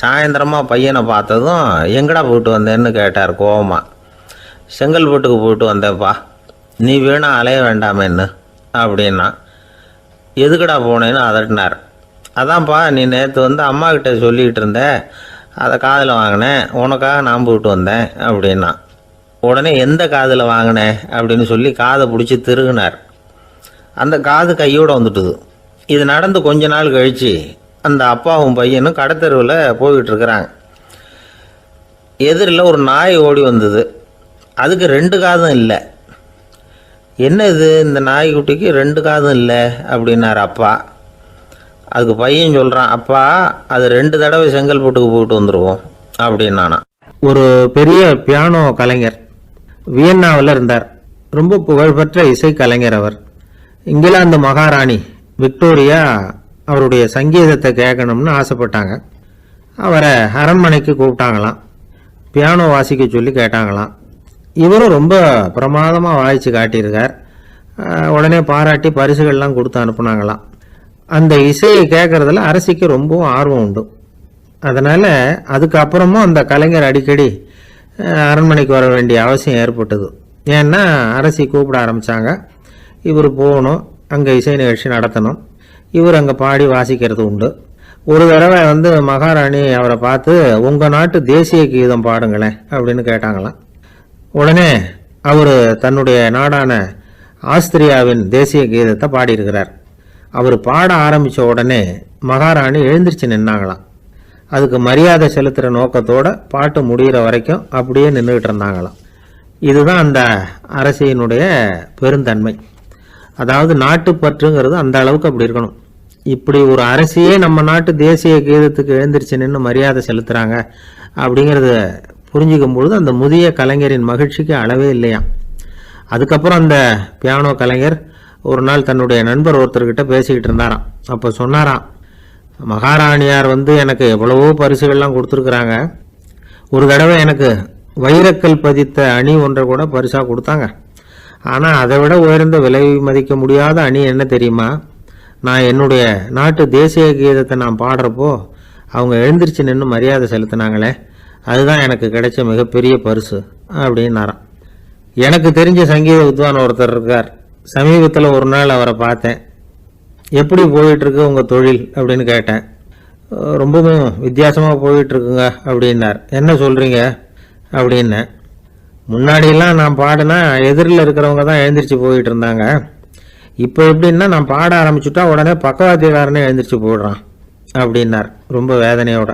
சாயந்தரமாக பையனை பார்த்ததும் எங்கடா போயிட்டு வந்தேன்னு கேட்டார் கோவமாக. செங்கல்பட்டுக்கு போயிட்டு வந்தேன்ப்பா, நீ வேணா அலைய வேண்டாமேன்னு அப்படின்னா. எதுக்கடா போனேன்னு அதட்டினார். அதான்ப்பா, நீ நேற்று அம்மாக்கிட்ட சொல்லிக்கிட்டு இருந்த, அதை காதில் வாங்கினேன், உனக்காக நான் போயிட்டு வந்தேன் அப்படின்னா. உடனே எந்த காதில் வாங்கினேன் அப்படின்னு சொல்லி காதை பிடிச்சி திருகினார். அந்த காது கையோடு வந்துட்டுது. இது நடந்து கொஞ்ச நாள் கழித்து அந்த அப்பாவும் பையனும் கடத்தெருவில் போய்கிட்டு இருக்கிறாங்க. எதிரில் ஒரு நாய் ஓடி வந்தது. அதுக்கு 2 காதும் இல்லை. என்ன இது, இந்த நாய்க்குட்டிக்கு 2 காதும் இல்லை அப்படின்னார் அப்பா. அதுக்கு பையன் சொல்கிறான், அப்பா அது 2 தடவை செங்கல்பட்டுக்கு போயிட்டு வந்துடுவோம் அப்படின்னானா. ஒரு பெரிய பியானோ கலைஞர் வியன்னாவில் இருந்தார். ரொம்ப புகழ்பெற்ற இசை கலைஞர் அவர். இங்கிலாந்து மகாராணி விக்டோரியா அவருடைய சங்கீதத்தை கேட்கணும்னு ஆசைப்பட்டாங்க. அவரை அரண்மனைக்கு கூப்பிட்டாங்களாம். பியானோ வாசிக்க சொல்லி கேட்டாங்களாம். இவரும் ரொம்ப பிரமாதமாக வாய்ச்சி காட்டியிருக்கார். உடனே பாராட்டி பரிசுகள்லாம் கொடுத்து அனுப்புனாங்களாம். அந்த இசையை கேட்குறதுல அரசிக்கு ரொம்பவும் ஆர்வம் உண்டு. அதனால் அதுக்கப்புறமும் அந்த கலைஞர் அடிக்கடி அரண்மனைக்கு வர வேண்டிய அவசியம் ஏற்பட்டது. ஏன்னா அரசி கூப்பிட ஆரம்பித்தாங்க. இவர் போகணும், அங்கே இசை நிகழ்ச்சி நடத்தணும். இவர் அங்கே பாடி வாசிக்கிறது உண்டு. ஒரு தடவை மகாராணி அவரை பார்த்து, உங்கள் நாட்டு தேசிய கீதம் பாடுங்களேன் அப்படின்னு கேட்டாங்களாம். உடனே அவர் தன்னுடைய நாடான ஆஸ்திரியாவின் தேசிய கீதத்தை பாடியிருக்கிறார். அவர் பாட ஆரம்பித்த உடனே மகாராணி எழுந்திரிச்சு நின்னாங்களாம். அதுக்கு மரியாதை செலுத்துகிற நோக்கத்தோடு பாட்டு முடிகிற வரைக்கும் அப்படியே நின்றுக்கிட்டு இருந்தாங்களாம். இதுதான் அந்த அரசியினுடைய பெருந்தன்மை. அதாவது நாட்டுப்பற்றுங்கிறது அந்த அளவுக்கு அப்படி இருக்கணும். இப்படி ஒரு அரசியே நம்ம நாட்டு தேசிய கீதத்துக்கு எழுந்திருச்சு நின்று மரியாதை செலுத்துகிறாங்க அப்படிங்கிறத புரிஞ்சுக்கும் பொழுது அந்த முதிய கலைஞரின் மகிழ்ச்சிக்கு அளவே இல்லையாம். அதுக்கப்புறம் அந்த பியானோ கலைஞர் ஒரு நாள் தன்னுடைய நண்பர் ஒருத்தர்கிட்ட பேசிக்கிட்டு இருந்தாராம். அப்போ சொன்னாராம், மகாராணியார் எனக்கு எவ்வளவோ பரிசுகள்லாம் கொடுத்துருக்குறாங்க. ஒரு தடவை எனக்கு வைரக்கல் பதித்த அணி ஒன்றை கூட பரிசாக கொடுத்தாங்க. ஆனால் அதை விட உயர்ந்த விலை மதிக்க முடியாத அணி என்ன தெரியுமா? நான் என்னுடைய நாட்டு தேசிய கீதத்தை நான் பாடுறப்போ அவங்க எழுந்திரிச்சு நின்று மரியாதை செலுத்தினாங்களே, அதுதான் எனக்கு கிடைச்ச மிகப்பெரிய பரிசு அப்படின்னாராம். எனக்கு தெரிஞ்ச சங்கீத வித்வான் ஒருத்தர் இருக்கார். சமீபத்தில் ஒரு நாள் அவரை பார்த்தேன். எப்படி போயிட்டுருக்கு உங்கள் தொழில் அப்படின்னு கேட்டேன். ரொம்பவும் வித்தியாசமாக போயிட்டுருக்குங்க அப்படின்னார். என்ன சொல்கிறீங்க அப்படின்னேன். முன்னாடியெல்லாம் நான் பாடினா எதிரில் இருக்கிறவங்க தான் எழுந்திரிச்சு போயிட்டு இருந்தாங்க. இப்போ எப்படின்னா நான் பாட ஆரம்பிச்சுட்டா உடனே பக்கவாத்தியக்காரனே எழுந்திரிச்சு போயிடுறான் அப்படின்னார் ரொம்ப வேதனையோட.